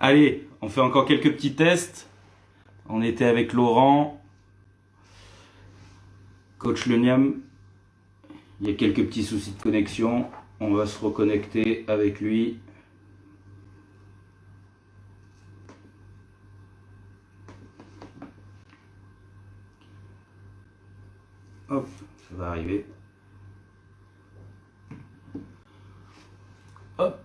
Allez, on fait encore quelques petits tests. On était avec Laurent, coach Leniam. Il y a quelques petits soucis de connexion. On va se reconnecter avec lui. Hop, ça va arriver. Hop.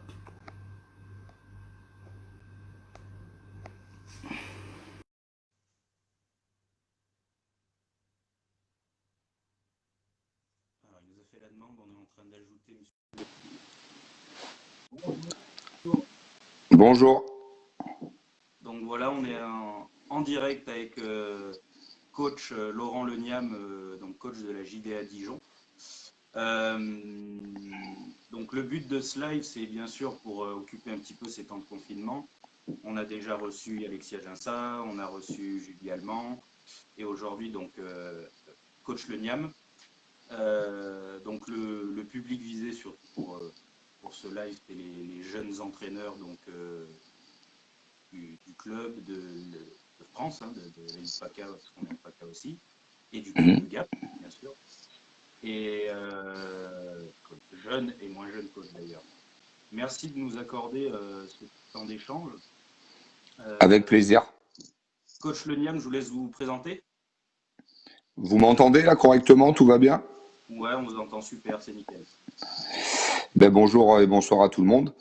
Alors, il nous a fait la demande, on est en train d'ajouter monsieur. Bonjour. Donc voilà, on est en direct avec coach Laurent Leniam, donc coach de la JDA Dijon. Euh, donc le but de ce live, c'est bien sûr pour occuper un petit peu ces temps de confinement. On a déjà reçu Alexia Ginsa, on a reçu Julie Allemand et aujourd'hui donc coach Leniam. Donc le public visé pour ce live, c'est les jeunes entraîneurs donc, du club de France, hein, de l'IPACA, parce qu'on est IPACA aussi, et du club de Gap, bien sûr. Et jeunes et moins jeunes coachs d'ailleurs. Merci de nous accorder ce temps d'échange. Avec plaisir. Coach Leniam, je vous laisse vous présenter. Vous m'entendez là correctement? Tout va bien? Ouais, on vous entend super, c'est nickel. Bonjour et bonsoir à tout le monde.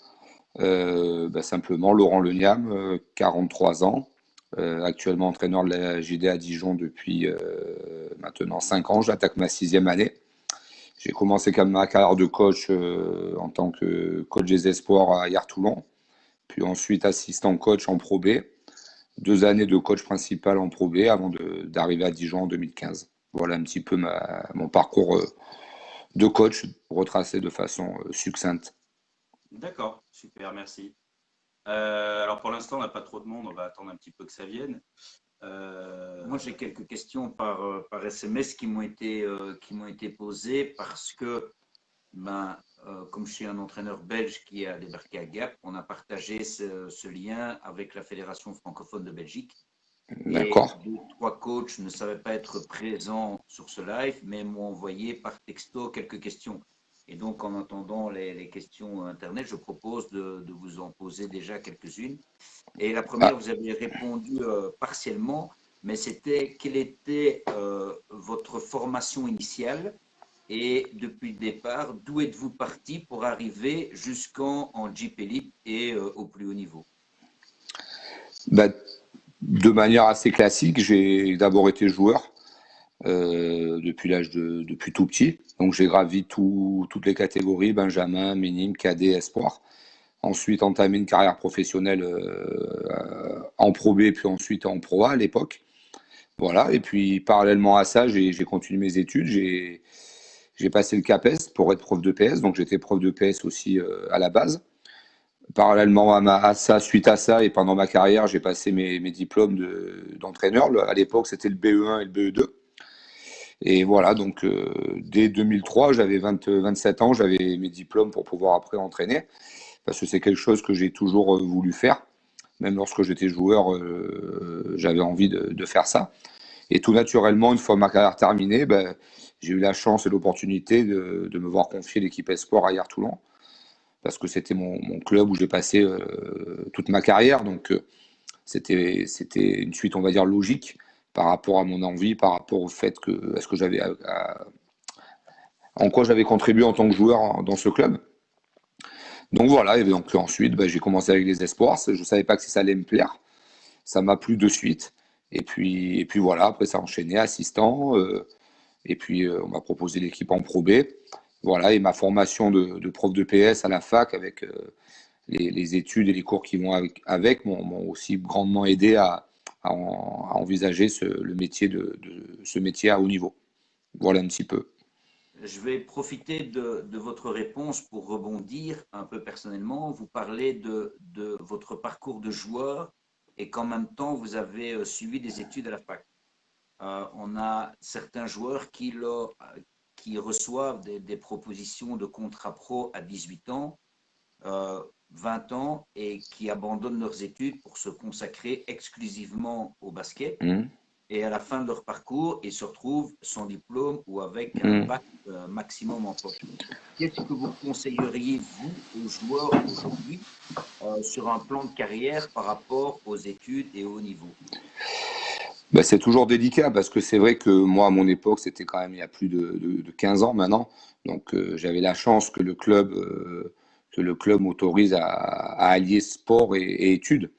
Simplement, Laurent Leniam, 43 ans, actuellement entraîneur de la JDA Dijon depuis maintenant 5 ans. J'attaque ma 6e année. J'ai commencé comme ma carrière de coach en tant que coach des espoirs à Hyères-Toulon, puis ensuite assistant coach en Pro B. 2 années de coach principal en Pro B avant d'arriver à Dijon en 2015. Voilà un petit peu mon parcours de coach retracé de façon succincte. D'accord, super, merci. Alors pour l'instant, on n'a pas trop de monde, on va attendre un petit peu que ça vienne. Moi, j'ai quelques questions par SMS qui m'ont été posées parce que, comme je suis un entraîneur belge qui a débarqué à Gap, on a partagé ce lien avec la Fédération francophone de Belgique. Et D'accord. 2, 3 coachs ne savaient pas être présents sur ce live, mais m'ont envoyé par texto quelques questions. Et donc, en attendant les questions Internet, je propose de vous en poser déjà quelques-unes. Et la Ah, première, vous avez répondu partiellement, mais c'était quelle était votre formation initiale et depuis le départ, d'où êtes-vous parti pour arriver jusqu'en Jeep Elite et au plus haut niveau? bah, de manière assez classique, j'ai d'abord été joueur depuis tout petit. Donc j'ai gravi toutes les catégories, Benjamin, minime, cadet, espoir. Ensuite entamé une carrière professionnelle en Pro B, puis ensuite en Pro A à l'époque. Voilà, et puis parallèlement à ça, j'ai continué mes études. J'ai passé le CAPES pour être prof de PS, donc j'étais prof de PS aussi à la base. Parallèlement à ça, suite à ça, et pendant ma carrière, j'ai passé mes diplômes d'entraîneur. À l'époque, c'était le BE1 et le BE2. Et voilà, donc dès 2003, j'avais 27 ans, j'avais mes diplômes pour pouvoir après entraîner, parce que c'est quelque chose que j'ai toujours voulu faire. Même lorsque j'étais joueur, j'avais envie de faire ça. Et tout naturellement, une fois ma carrière terminée, j'ai eu la chance et l'opportunité de me voir confier l'équipe Espoir à Hyères-Toulon, parce que c'était mon club où j'ai passé toute ma carrière. Donc c'était une suite, on va dire, logique par rapport à mon envie, par rapport au fait à ce que en quoi j'avais contribué en tant que joueur dans ce club. Donc voilà, et donc ensuite, j'ai commencé avec les Espoirs. Je ne savais pas que ça allait me plaire. Ça m'a plu de suite. Et puis voilà, après ça a enchaîné, assistant. Et puis on m'a proposé l'équipe en Pro B. Voilà, et ma formation de prof de PS à la fac avec les études et les cours qui vont avec m'ont aussi grandement aidé à envisager ce métier à haut niveau. Voilà un petit peu. Je vais profiter de votre réponse pour rebondir un peu personnellement. Vous parlez de votre parcours de joueur et qu'en même temps, vous avez suivi des études à la fac. On a certains joueurs qui reçoivent des propositions de contrat pro à 18 ans. 20 ans et qui abandonnent leurs études pour se consacrer exclusivement au basket. Et à la fin de leur parcours, ils se retrouvent sans diplôme ou avec un bac maximum en poche. Qu'est-ce que vous conseilleriez, vous, aux joueurs aujourd'hui sur un plan de carrière par rapport aux études et au haut niveau? Ben, c'est toujours délicat parce que c'est vrai que moi, à mon époque, c'était quand même il y a plus de 15 ans maintenant. Donc, j'avais la chance que le club m'autorise à allier sport et études.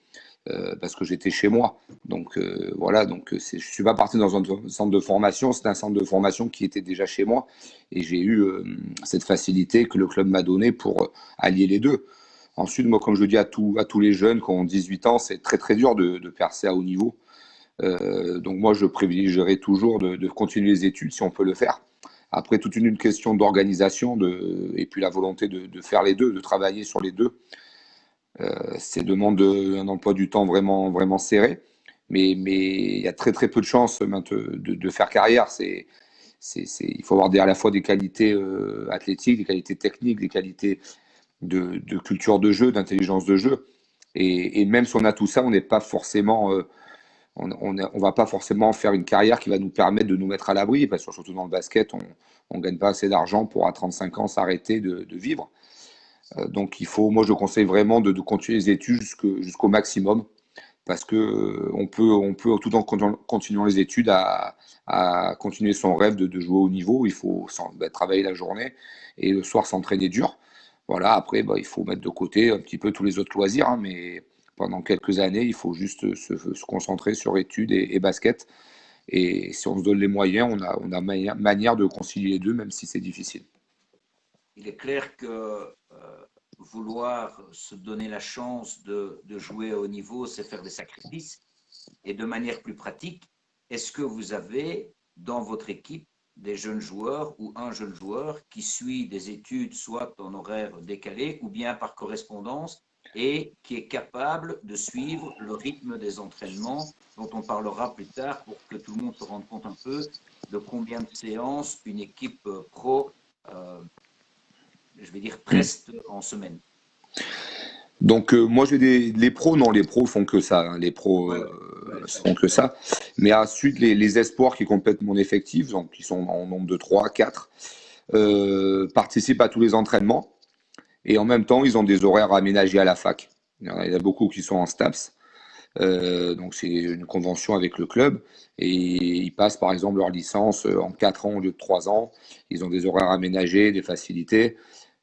Parce que j'étais chez moi. Donc voilà, donc je ne suis pas parti dans un centre de formation, c'est un centre de formation qui était déjà chez moi. Et j'ai eu cette facilité que le club m'a donnée pour allier les deux. Ensuite, moi, comme je le dis à tous les jeunes qui ont 18 ans, c'est très très dur de percer à haut niveau. Donc moi, je privilégierais toujours de continuer les études si on peut le faire. Après, toute une question d'organisation et puis la volonté de faire les deux, de travailler sur les deux. C'est demande un emploi du temps vraiment, vraiment serré. Mais il y a très très peu de chances de faire carrière. Il faut avoir à la fois des qualités athlétiques, des qualités techniques, des qualités de culture de jeu, d'intelligence de jeu. Et même si on a tout ça, on n'est pas forcément, on va pas forcément faire une carrière qui va nous permettre de nous mettre à l'abri, parce que surtout dans le basket, on gagne pas assez d'argent pour à 35 ans s'arrêter de vivre. Donc moi je conseille vraiment de continuer les études jusqu'au maximum, parce que on peut tout en continuant les études à continuer son rêve de jouer au niveau. Il faut travailler la journée et le soir s'entraîner dur. Voilà, après il faut mettre de côté un petit peu tous les autres loisirs, hein, mais pendant quelques années il faut juste se concentrer sur études et basket. Et si on se donne les moyens, on a manière de concilier les deux, même si c'est difficile. Il est clair que vouloir se donner la chance de jouer à haut niveau, c'est faire des sacrifices. Et de manière plus pratique, est-ce que vous avez dans votre équipe des jeunes joueurs ou un jeune joueur qui suit des études soit en horaire décalé ou bien par correspondance et qui est capable de suivre le rythme des entraînements dont on parlera plus tard pour que tout le monde se rende compte un peu de combien de séances une équipe pro je vais dire presque en semaine. Donc moi j'ai les pros, non, les pros font que ça, hein. Les pros font que ça. Mais ensuite les espoirs qui complètent mon effectif, donc qui sont en nombre de 3, 4, participent à tous les entraînements et en même temps ils ont des horaires aménagés à la fac. Il y a beaucoup qui sont en STAPS. Donc c'est une convention avec le club et ils passent par exemple leur licence en 4 ans au lieu de 3 ans. Ils ont des horaires aménagés, des facilités.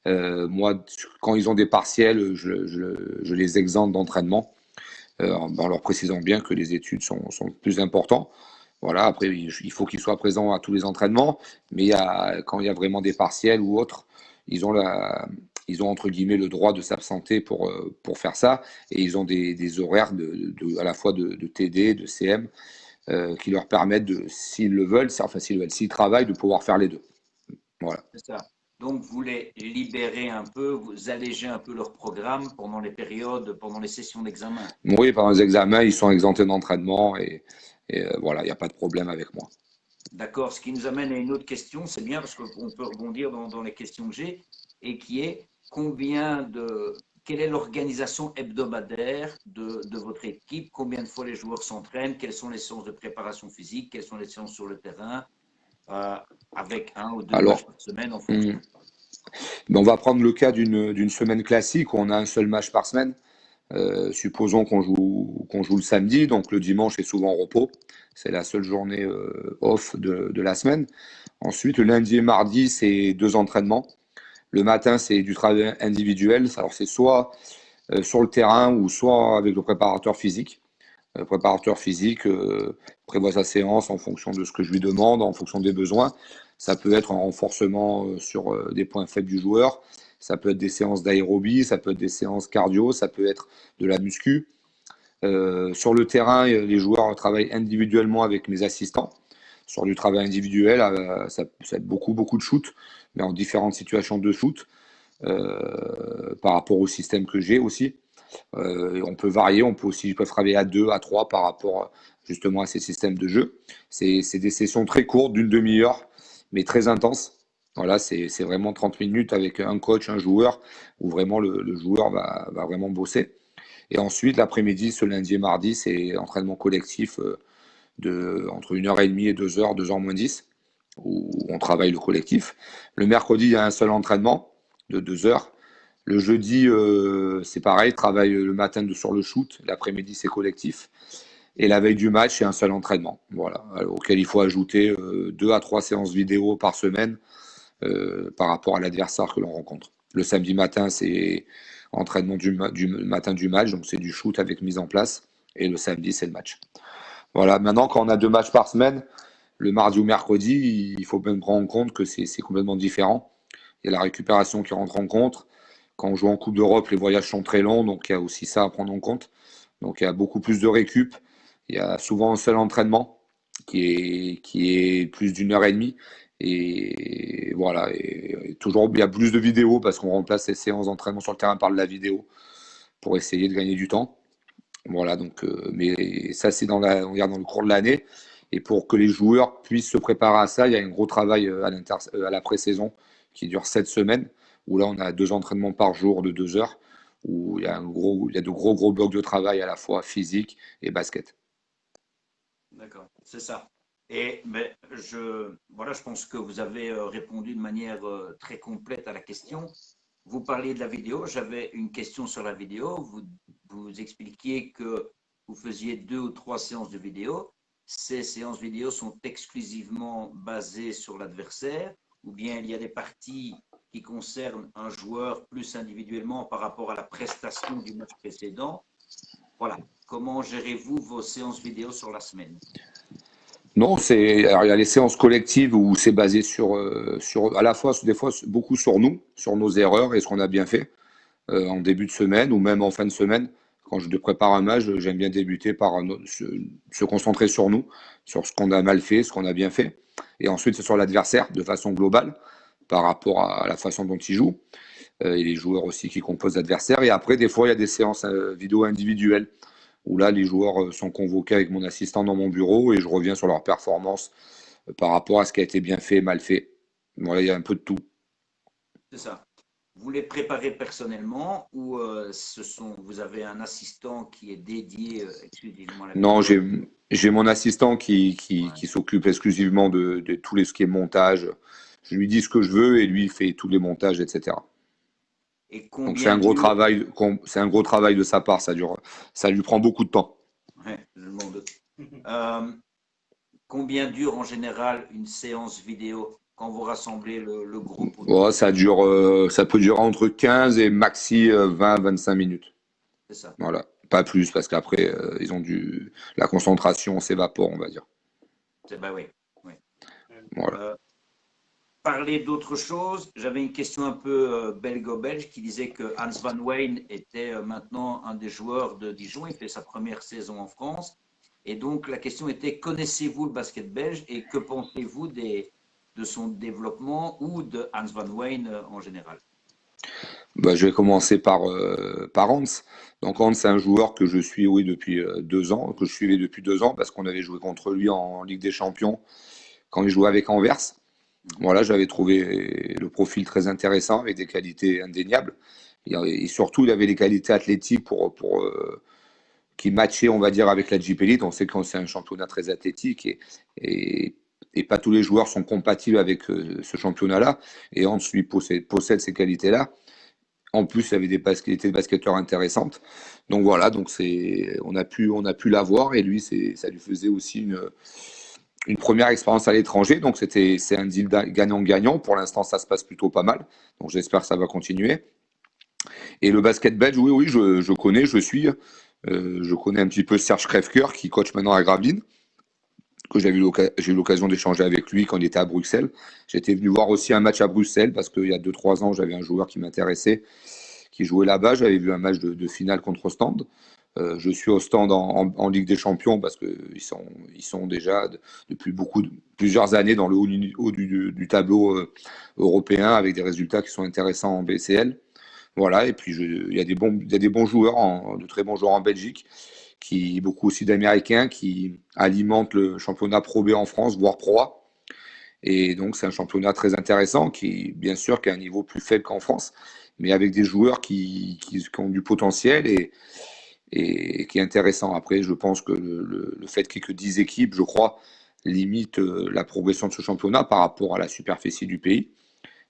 Moi, quand ils ont des partiels, je les exempte d'entraînement, en leur précisant bien que les études sont plus importantes. Voilà, après, il faut qu'ils soient présents à tous les entraînements, mais quand il y a vraiment des partiels ou autres, ils ont entre guillemets le droit de s'absenter pour faire ça, et ils ont des horaires à la fois de TD, de CM, qui leur permettent, s'ils le veulent, enfin s'ils travaillent, de pouvoir faire les deux. Voilà. C'est ça. Donc, vous les libérez un peu, vous allégez un peu leur programme pendant les périodes, pendant les sessions d'examen. Oui, pendant les examens, ils sont exemptés d'entraînement et voilà, il n'y a pas de problème avec moi. D'accord. Ce qui nous amène à une autre question, c'est bien parce qu'on peut rebondir dans les questions que j'ai, et qui est quelle est l'organisation hebdomadaire de votre équipe? Combien de fois les joueurs s'entraînent? Quelles sont les séances de préparation physique? Quelles sont les séances sur le terrain? Avec 1 ou 2 matchs par semaine en fonction. On va prendre le cas d'une semaine classique où on a un seul match par semaine. Supposons qu'on joue le samedi, donc le dimanche est souvent repos. C'est la seule journée off de la semaine. Ensuite, le lundi et mardi, c'est 2 entraînements. Le matin, c'est du travail individuel. Alors, c'est soit sur le terrain ou soit avec le préparateur physique. Le préparateur physique prévoit sa séance en fonction de ce que je lui demande, en fonction des besoins. Ça peut être un renforcement sur des points faibles du joueur. Ça peut être des séances d'aérobie, ça peut être des séances cardio, ça peut être de la muscu. Sur le terrain, les joueurs travaillent individuellement avec mes assistants. Sur du travail individuel, ça peut être beaucoup de shoot, mais en différentes situations de shoot, par rapport au système que j'ai aussi. On peut varier, ils peuvent travailler à 2, à 3 par rapport justement à ces systèmes de jeu. C'est des sessions très courtes, d'une demi-heure, mais très intenses. Voilà, c'est vraiment 30 minutes avec un coach, un joueur, où vraiment le joueur va vraiment bosser. Et ensuite, l'après-midi, ce lundi et mardi, c'est entraînement collectif entre 1h30 et 2h, 2h moins 10, où on travaille le collectif. Le mercredi, il y a un seul entraînement de 2 heures. Le jeudi, c'est pareil, travail le matin sur le shoot. L'après-midi, c'est collectif. Et la veille du match, c'est un seul entraînement. Voilà, auquel il faut ajouter 2 à 3 séances vidéo par semaine par rapport à l'adversaire que l'on rencontre. Le samedi matin, c'est entraînement du matin du match, donc c'est du shoot avec mise en place. Et le samedi, c'est le match. Voilà, maintenant, quand on a 2 matchs par semaine, le mardi ou mercredi, il faut bien prendre en compte que c'est complètement différent. Il y a la récupération qui rentre en compte. Quand on joue en Coupe d'Europe, les voyages sont très longs, donc il y a aussi ça à prendre en compte. Donc il y a beaucoup plus de récup. Il y a souvent un seul entraînement qui est plus d'1h30. Et voilà, et toujours il y a plus de vidéos parce qu'on remplace les séances d'entraînement sur le terrain par de la vidéo pour essayer de gagner du temps. Voilà, donc, mais ça c'est on regarde dans le cours de l'année. Et pour que les joueurs puissent se préparer à ça, il y a un gros travail à la pré-saison qui dure 7 semaines, où là on a 2 entraînements par jour de 2 heures, où il y a de gros blocs de travail à la fois physique et basket. D'accord, c'est ça. Mais voilà, je pense que vous avez répondu de manière très complète à la question. Vous parliez de la vidéo, j'avais une question sur la vidéo. Vous expliquiez que vous faisiez 2 ou 3 séances de vidéo. Ces séances vidéo sont exclusivement basées sur l'adversaire, ou bien il y a des parties qui concernent un joueur plus individuellement par rapport à la prestation du match précédent. Voilà. Comment gérez-vous vos séances vidéo sur la semaine? Non, alors il y a les séances collectives où c'est basé sur à la fois, des fois, beaucoup sur nous, sur nos erreurs et ce qu'on a bien fait en début de semaine ou même en fin de semaine. Quand je prépare un match, j'aime bien débuter par se concentrer sur nous, sur ce qu'on a mal fait, ce qu'on a bien fait. Et ensuite, c'est sur l'adversaire de façon globale par rapport à la façon dont il joue et les joueurs aussi qui composent l'adversaire. Et après, des fois, il y a des séances vidéo individuelles où là, les joueurs sont convoqués avec mon assistant dans mon bureau et je reviens sur leur performance par rapport à ce qui a été bien fait, mal fait. Voilà, il y a un peu de tout. C'est ça. Vous les préparez personnellement ou vous avez un assistant qui est dédié exclusivement à la Non, vidéo? j'ai mon assistant qui Ouais. s'occupe exclusivement de tout ce qui est montage. Je lui dis ce que je veux et lui il fait tous les montages, etc. Et Donc c'est combien un gros dure, travail, c'est un gros travail de sa part, ça lui prend beaucoup de temps. ouais, je m'en doute. Euh, Combien dure en général une séance vidéo quand vous rassemblez le groupe autour Ouais, de vous? ça peut durer entre 15 et maxi 20-25 minutes. C'est ça. Voilà, pas plus parce qu'après ils ont la concentration s'évapore, on va dire. Bah oui. Oui. Voilà. Euh, Parler d'autre chose, j'avais une question un peu belgo-belge qui disait que Hans Van Weyden était maintenant un des joueurs de Dijon. Il fait sa première saison en France. Et donc, la question était, connaissez-vous le basket belge et que pensez-vous de son développement ou de Hans Van Weyden en général? Bah, je vais commencer par Hans. Donc Hans, c'est un joueur que je suis oui, depuis 2 ans, que je suivais depuis 2 ans parce qu'on avait joué contre lui en Ligue des Champions quand il jouait avec Anvers. Voilà, j'avais trouvé le profil très intéressant avec des qualités indéniables. Et surtout, il avait les qualités athlétiques qui matchaient, on va dire, avec la Jeep Elite. On sait que c'est un championnat très athlétique et, et pas tous les joueurs sont compatibles avec ce championnat-là. Et Hans, lui, possède ces qualités-là. En plus, il avait des qualités de basketteur intéressantes. Donc voilà, on a pu l'avoir et lui, ça lui faisait aussi une première expérience à l'étranger. Donc c'est un deal gagnant-gagnant. Pour l'instant, ça se passe plutôt pas mal. Donc j'espère que ça va continuer. Et le basket belge, oui, oui, je connais, je suis. Je connais un petit peu Serge Krefker qui coach maintenant à Gravelines, que j'ai eu l'occasion d'échanger avec lui quand il était à Bruxelles. J'étais venu voir aussi un match à Bruxelles parce qu'il y a 2-3 ans, j'avais un joueur qui m'intéressait, qui jouait là-bas. J'avais vu un match de finale contre Ostende. Je suis au stand en Ligue des Champions parce qu'ils sont déjà depuis plusieurs années dans le haut du tableau européen avec des résultats qui sont intéressants en BCL. Voilà, et puis il y a des bons joueurs, de très bons joueurs en Belgique, beaucoup aussi d'Américains qui alimentent le championnat Pro B en France, voire Pro A. Et donc, c'est un championnat très intéressant qui, bien sûr, qui a un niveau plus faible qu'en France, mais avec des joueurs qui ont du potentiel et qui est intéressant. Après, je pense que le fait qu'il n'y ait que 10 équipes, je crois, limite la progression de ce championnat par rapport à la superficie du pays.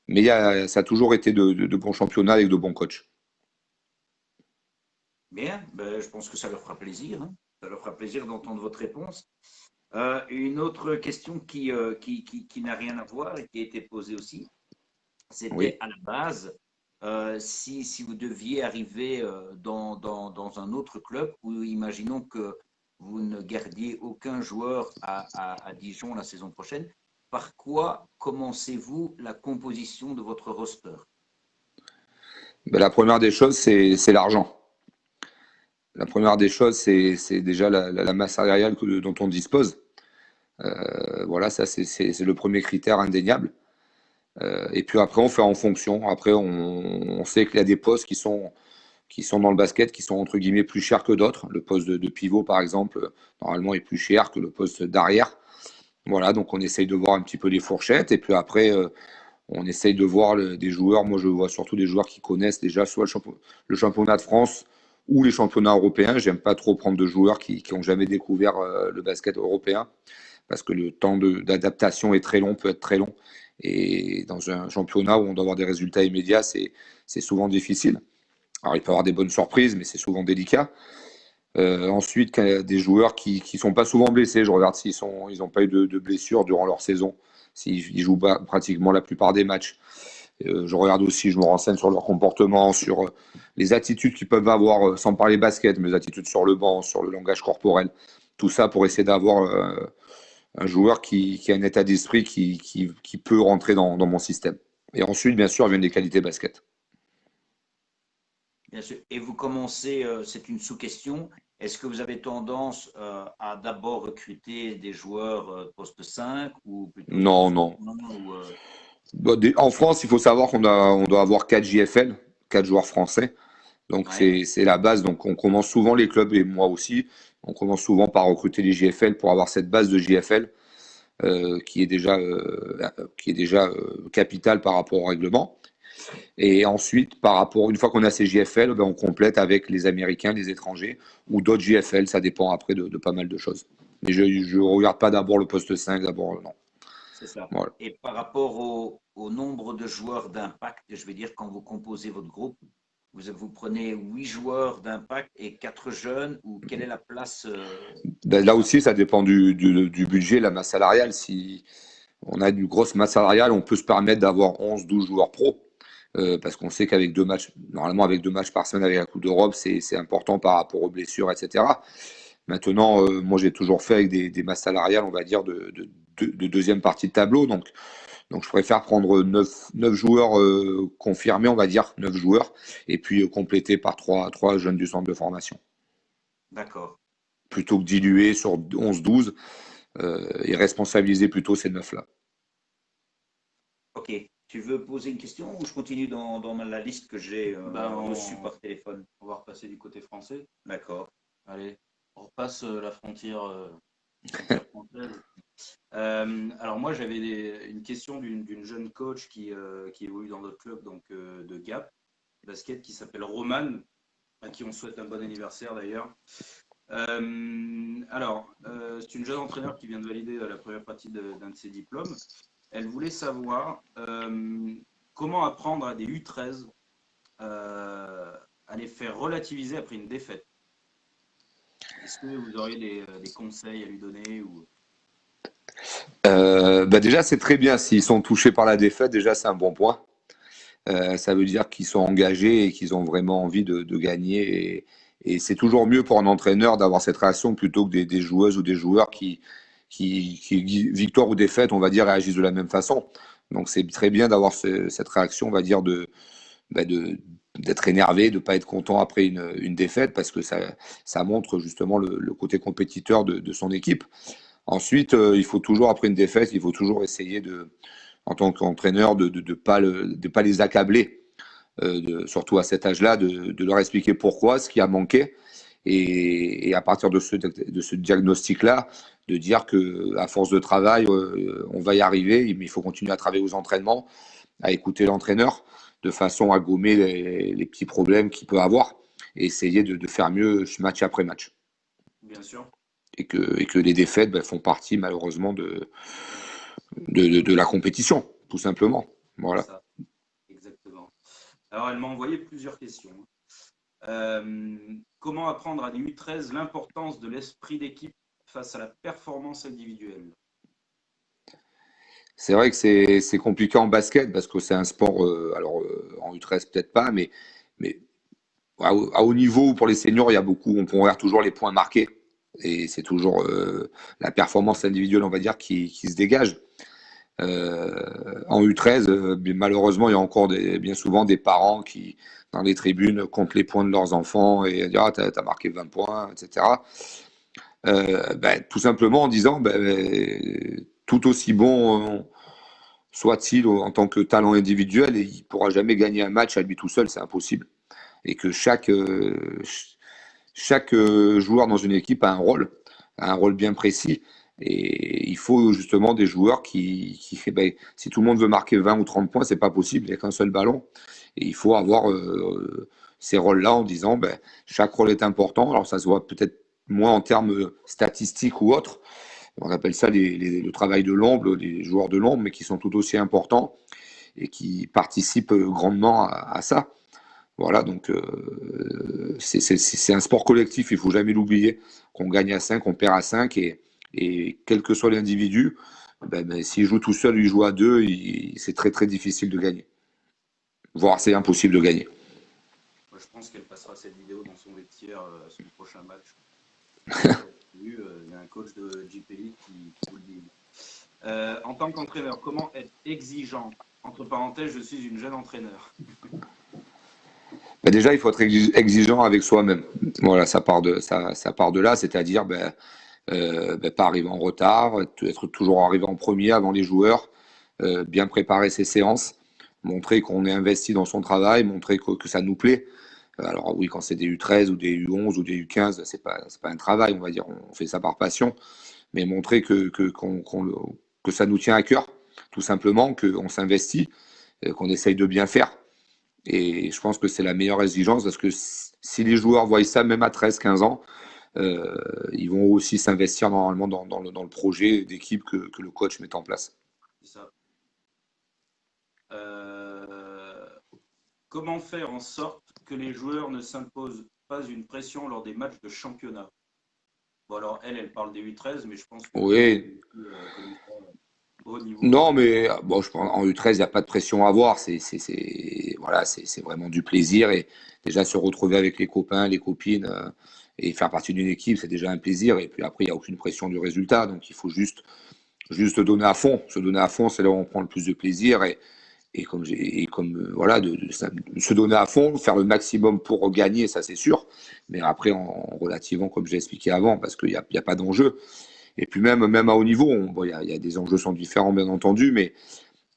Mais ça a toujours été de bons championnats avec de bons coachs. Bien, ben, je pense que ça leur fera plaisir. Hein. Ça leur fera plaisir d'entendre votre réponse. Une autre question qui n'a rien à voir et qui a été posée aussi, c'était Oui. à la base, si vous deviez arriver dans un autre club, ou imaginons que vous ne gardiez aucun joueur à Dijon la saison prochaine, par quoi commencez-vous la composition de votre roster? Ben, la première des choses, c'est l'argent. La première des choses, c'est déjà la masse salariale dont on dispose. Voilà, ça c'est le premier critère indéniable. Et puis après, on fait en fonction. Après, on sait qu'il y a des postes qui sont dans le basket, qui sont entre guillemets plus chers que d'autres. Le poste de pivot, par exemple, normalement est plus cher que le poste d'arrière. Voilà, donc on essaye de voir un petit peu les fourchettes. Et puis après, on essaye de voir des joueurs. Moi, je vois surtout des joueurs qui connaissent déjà soit le championnat de France ou les championnats européens. J'aime pas trop prendre de joueurs qui ont jamais découvert le basket européen parce que le temps d'adaptation est très long, peut être très long. Et dans un championnat où on doit avoir des résultats immédiats, c'est souvent difficile. Alors, il peut y avoir des bonnes surprises, mais c'est souvent délicat. Ensuite, des joueurs qui sont pas souvent blessés. Je regarde s'ils n'ont pas eu de blessures durant leur saison, s'ils jouent pratiquement la plupart des matchs. Je regarde aussi, je me renseigne sur leur comportement, sur les attitudes qu'ils peuvent avoir, sans parler basket, mais les attitudes sur le banc, sur le langage corporel. Tout ça pour essayer d'avoir un joueur qui a un état d'esprit qui peut rentrer dans mon système. Et ensuite, bien sûr, viennent les qualités basket. Bien sûr. Et vous commencez, c'est une sous-question, est-ce que vous avez tendance à d'abord recruter des joueurs poste 5 ou plutôt Non, non. ou, En France, il faut savoir on doit avoir 4 JFL, 4 joueurs français. Donc ouais, c'est la base. Donc on commence souvent les clubs, et moi aussi, on commence souvent par recruter les JFL pour avoir cette base de JFL qui est déjà capitale par rapport au règlement. Et ensuite, une fois qu'on a ces JFL, ben, on complète avec les Américains, les étrangers ou d'autres JFL. Ça dépend après de pas mal de choses. Mais je ne regarde pas d'abord le poste 5, d'abord, non. c'est ça. Voilà. Et par rapport au nombre de joueurs d'impact, je vais dire quand vous composez votre groupe, vous prenez 8 joueurs d'impact et 4 jeunes, ou quelle est la place Ben, là aussi, ça dépend du budget, la masse salariale. Si on a une grosse masse salariale, on peut se permettre d'avoir 11, 12 joueurs pro. Parce qu'on sait qu'avec 2 matchs, normalement avec 2 matchs par semaine avec la Coupe d'Europe, c'est important par rapport aux blessures, etc. Maintenant, moi j'ai toujours fait avec des masses salariales, on va dire, de deuxième partie de tableau. Donc je préfère prendre 9 joueurs confirmés, on va dire, 9 joueurs, et puis compléter par 3 jeunes du centre de formation. D'accord. Plutôt que diluer sur 11-12 et responsabiliser plutôt ces 9-là. Ok. Tu veux poser une question ou je continue dans la liste que j'ai reçue par téléphone? On va repasser du côté français. D'accord. Allez, on repasse la frontière française. Alors moi, j'avais une question d'une jeune coach qui évolue dans notre club donc, de Gap basket qui s'appelle Romane, à qui on souhaite un bon anniversaire d'ailleurs. C'est une jeune entraîneur qui vient de valider la première partie d'un de ses diplômes. Elle voulait savoir comment apprendre à des U13 à les faire relativiser après une défaite. Est-ce que vous auriez des conseils à lui donner ou... Déjà, c'est très bien. S'ils sont touchés par la défaite, déjà, c'est un bon point. Ça veut dire qu'ils sont engagés et qu'ils ont vraiment envie de gagner. Et c'est toujours mieux pour un entraîneur d'avoir cette réaction plutôt que des joueuses ou des joueurs qui, victoire ou défaite, on va dire, réagissent de la même façon. Donc c'est très bien d'avoir cette réaction, on va dire, d'être énervé, de ne pas être content après une défaite, parce que ça montre justement le côté compétiteur de son équipe. Ensuite, il faut toujours, après une défaite, il faut toujours essayer en tant qu'entraîneur, de pas les accabler, surtout à cet âge-là, de leur expliquer pourquoi, ce qui a manqué. Et à partir de ce diagnostic-là, de dire que à force de travail, on va y arriver, mais il faut continuer à travailler aux entraînements, à écouter l'entraîneur, de façon à gommer les petits problèmes qu'il peut avoir et essayer de faire mieux match après match. Bien sûr. Et que les défaites font partie malheureusement de la compétition, tout simplement. Voilà. Ça, exactement. Alors, elle m'a envoyé plusieurs questions. Comment apprendre à des U13 l'importance de l'esprit d'équipe face à la performance individuelle? C'est vrai que c'est compliqué en basket parce que c'est un sport, en U13 peut-être pas, mais à haut niveau, pour les seniors, il y a beaucoup, on regarde toujours les points marqués. Et c'est toujours la performance individuelle, on va dire, qui se dégage. En U13, malheureusement, il y a encore bien souvent des parents qui, dans les tribunes, comptent les points de leurs enfants et disent « Ah, t'as marqué 20 points, etc. » Tout simplement en disant tout aussi bon soit-il en tant que talent individuel, et il ne pourra jamais gagner un match à lui tout seul, c'est impossible. Et que chaque joueur dans une équipe a un rôle bien précis. Et il faut justement des joueurs qui si tout le monde veut marquer 20 ou 30 points, c'est pas possible, il n'y a qu'un seul ballon. Et il faut avoir ces rôles-là en disant chaque rôle est important. Alors ça se voit peut-être moins en termes statistiques ou autres. On appelle ça le travail de l'ombre, les joueurs de l'ombre, mais qui sont tout aussi importants et qui participent grandement à ça. Voilà, donc c'est un sport collectif, il ne faut jamais l'oublier, qu'on gagne à 5, on perd à 5, et quel que soit l'individu, s'il joue tout seul, il joue à 2, c'est très très difficile de gagner. Voire c'est impossible de gagner. Moi, je pense qu'elle passera cette vidéo dans son vestiaire son prochain match. Il y a un coach de JPI qui vous le dit. En tant qu'entraîneur, comment être exigeant? Entre parenthèses, je suis une jeune entraîneur. Déjà, il faut être exigeant avec soi-même. Voilà, ça part de là, c'est-à-dire pas arriver en retard, être toujours arrivé en premier avant les joueurs, bien préparer ses séances, montrer qu'on est investi dans son travail, montrer que ça nous plaît. Alors oui, quand c'est des U13 ou des U11 ou des U15, c'est pas un travail, on va dire, on fait ça par passion, mais montrer que ça nous tient à cœur, tout simplement, qu'on s'investit, qu'on essaye de bien faire. Et je pense que c'est la meilleure exigence parce que si les joueurs voient ça même à 13-15 ans, ils vont aussi s'investir normalement dans le projet d'équipe que le coach met en place. C'est ça. Comment faire en sorte que les joueurs ne s'imposent pas une pression lors des matchs de championnat? Bon, alors elle parle des U13, mais je pense que oui. Au niveau. Non, mais bon, je pense en U13, il n'y a pas de pression à avoir. C'est vraiment du plaisir. Et déjà, se retrouver avec les copains, les copines et faire partie d'une équipe, c'est déjà un plaisir. Et puis après, il n'y a aucune pression du résultat. Donc, il faut juste donner à fond. Se donner à fond, c'est là où on prend le plus de plaisir. Et comme voilà, de se donner à fond, faire le maximum pour gagner, ça c'est sûr. Mais après, en relativant, comme j'ai expliqué avant, parce qu'il n'y a pas d'enjeu. Et puis même à haut niveau, il y a des enjeux sont différents, bien entendu, mais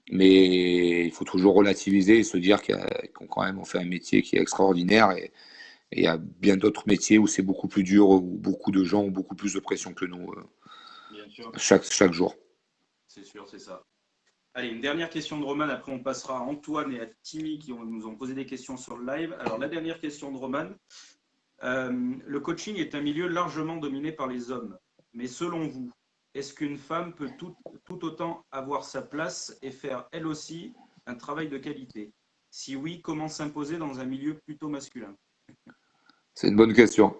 il faut toujours relativiser et se dire qu'on quand même on fait un métier qui est extraordinaire, et il y a bien d'autres métiers où c'est beaucoup plus dur, où beaucoup de gens ont beaucoup plus de pression que nous chaque jour. C'est sûr, c'est ça. Allez, une dernière question de Roman, après on passera à Antoine et à Timmy qui nous ont posé des questions sur le live. Alors la dernière question de Roman, le coaching est un milieu largement dominé par les hommes. Mais selon vous, est-ce qu'une femme peut tout autant avoir sa place et faire elle aussi un travail de qualité? Si oui, comment s'imposer dans un milieu plutôt masculin? C'est une bonne question.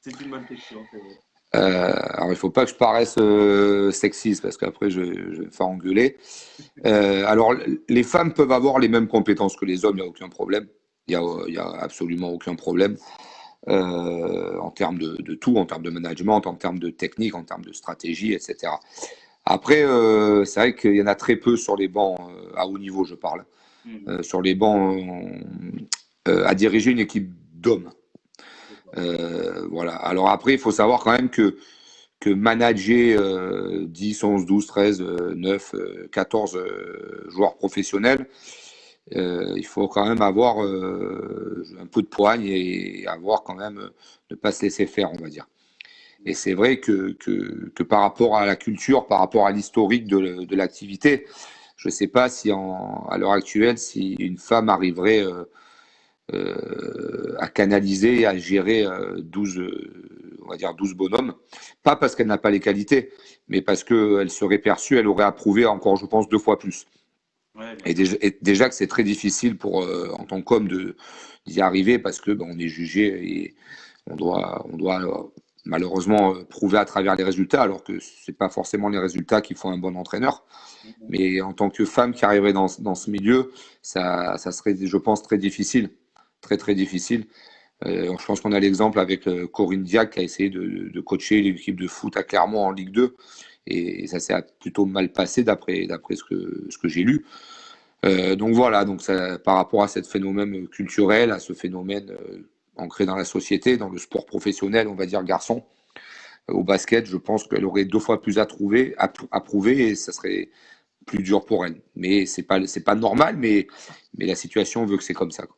C'est une bonne question. Alors il ne faut pas que je paraisse sexiste parce qu'après je vais me faire engueuler. Alors les femmes peuvent avoir les mêmes compétences que les hommes, il n'y a aucun problème. Il n'y a absolument aucun problème. En termes de tout, en termes de management, en termes de technique, en termes de stratégie, etc. Après, c'est vrai qu'il y en a très peu sur les bancs, à haut niveau, je parle. Sur les bancs, à diriger une équipe d'hommes. Voilà. Alors après, il faut savoir quand même que manager 10, 11, 12, 13, 9, 14 joueurs professionnels, il faut quand même avoir un peu de poigne et avoir quand même ne pas se laisser faire, on va dire. Et c'est vrai que par rapport à la culture, par rapport à l'historique de l'activité, je ne sais pas si à l'heure actuelle, si une femme arriverait à canaliser et à gérer 12, on va dire 12 bonhommes. Pas parce qu'elle n'a pas les qualités, mais parce qu'elle serait perçue, elle aurait approuvé encore, je pense, 2 fois plus. Ouais, bien Et sûr. déjà que c'est très difficile en tant qu'homme d'y arriver parce que on est jugé et on doit malheureusement prouver à travers les résultats, alors que c'est pas forcément les résultats qui font un bon entraîneur. Mhm. Mais en tant que femme qui arriverait dans ce milieu, ça serait, je pense, très difficile. Très, très difficile. Je pense qu'on a l'exemple avec Corinne Diacre qui a essayé de coacher l'équipe de foot à Clermont en Ligue 2. Et ça s'est plutôt mal passé d'après ce que j'ai lu. Donc voilà, donc ça, par rapport à ce phénomène culturel, à ce phénomène ancré dans la société, dans le sport professionnel, on va dire garçon, au basket, je pense qu'elle aurait 2 fois plus à prouver et ça serait plus dur pour elle. Mais c'est pas normal, mais la situation veut que c'est comme ça, quoi.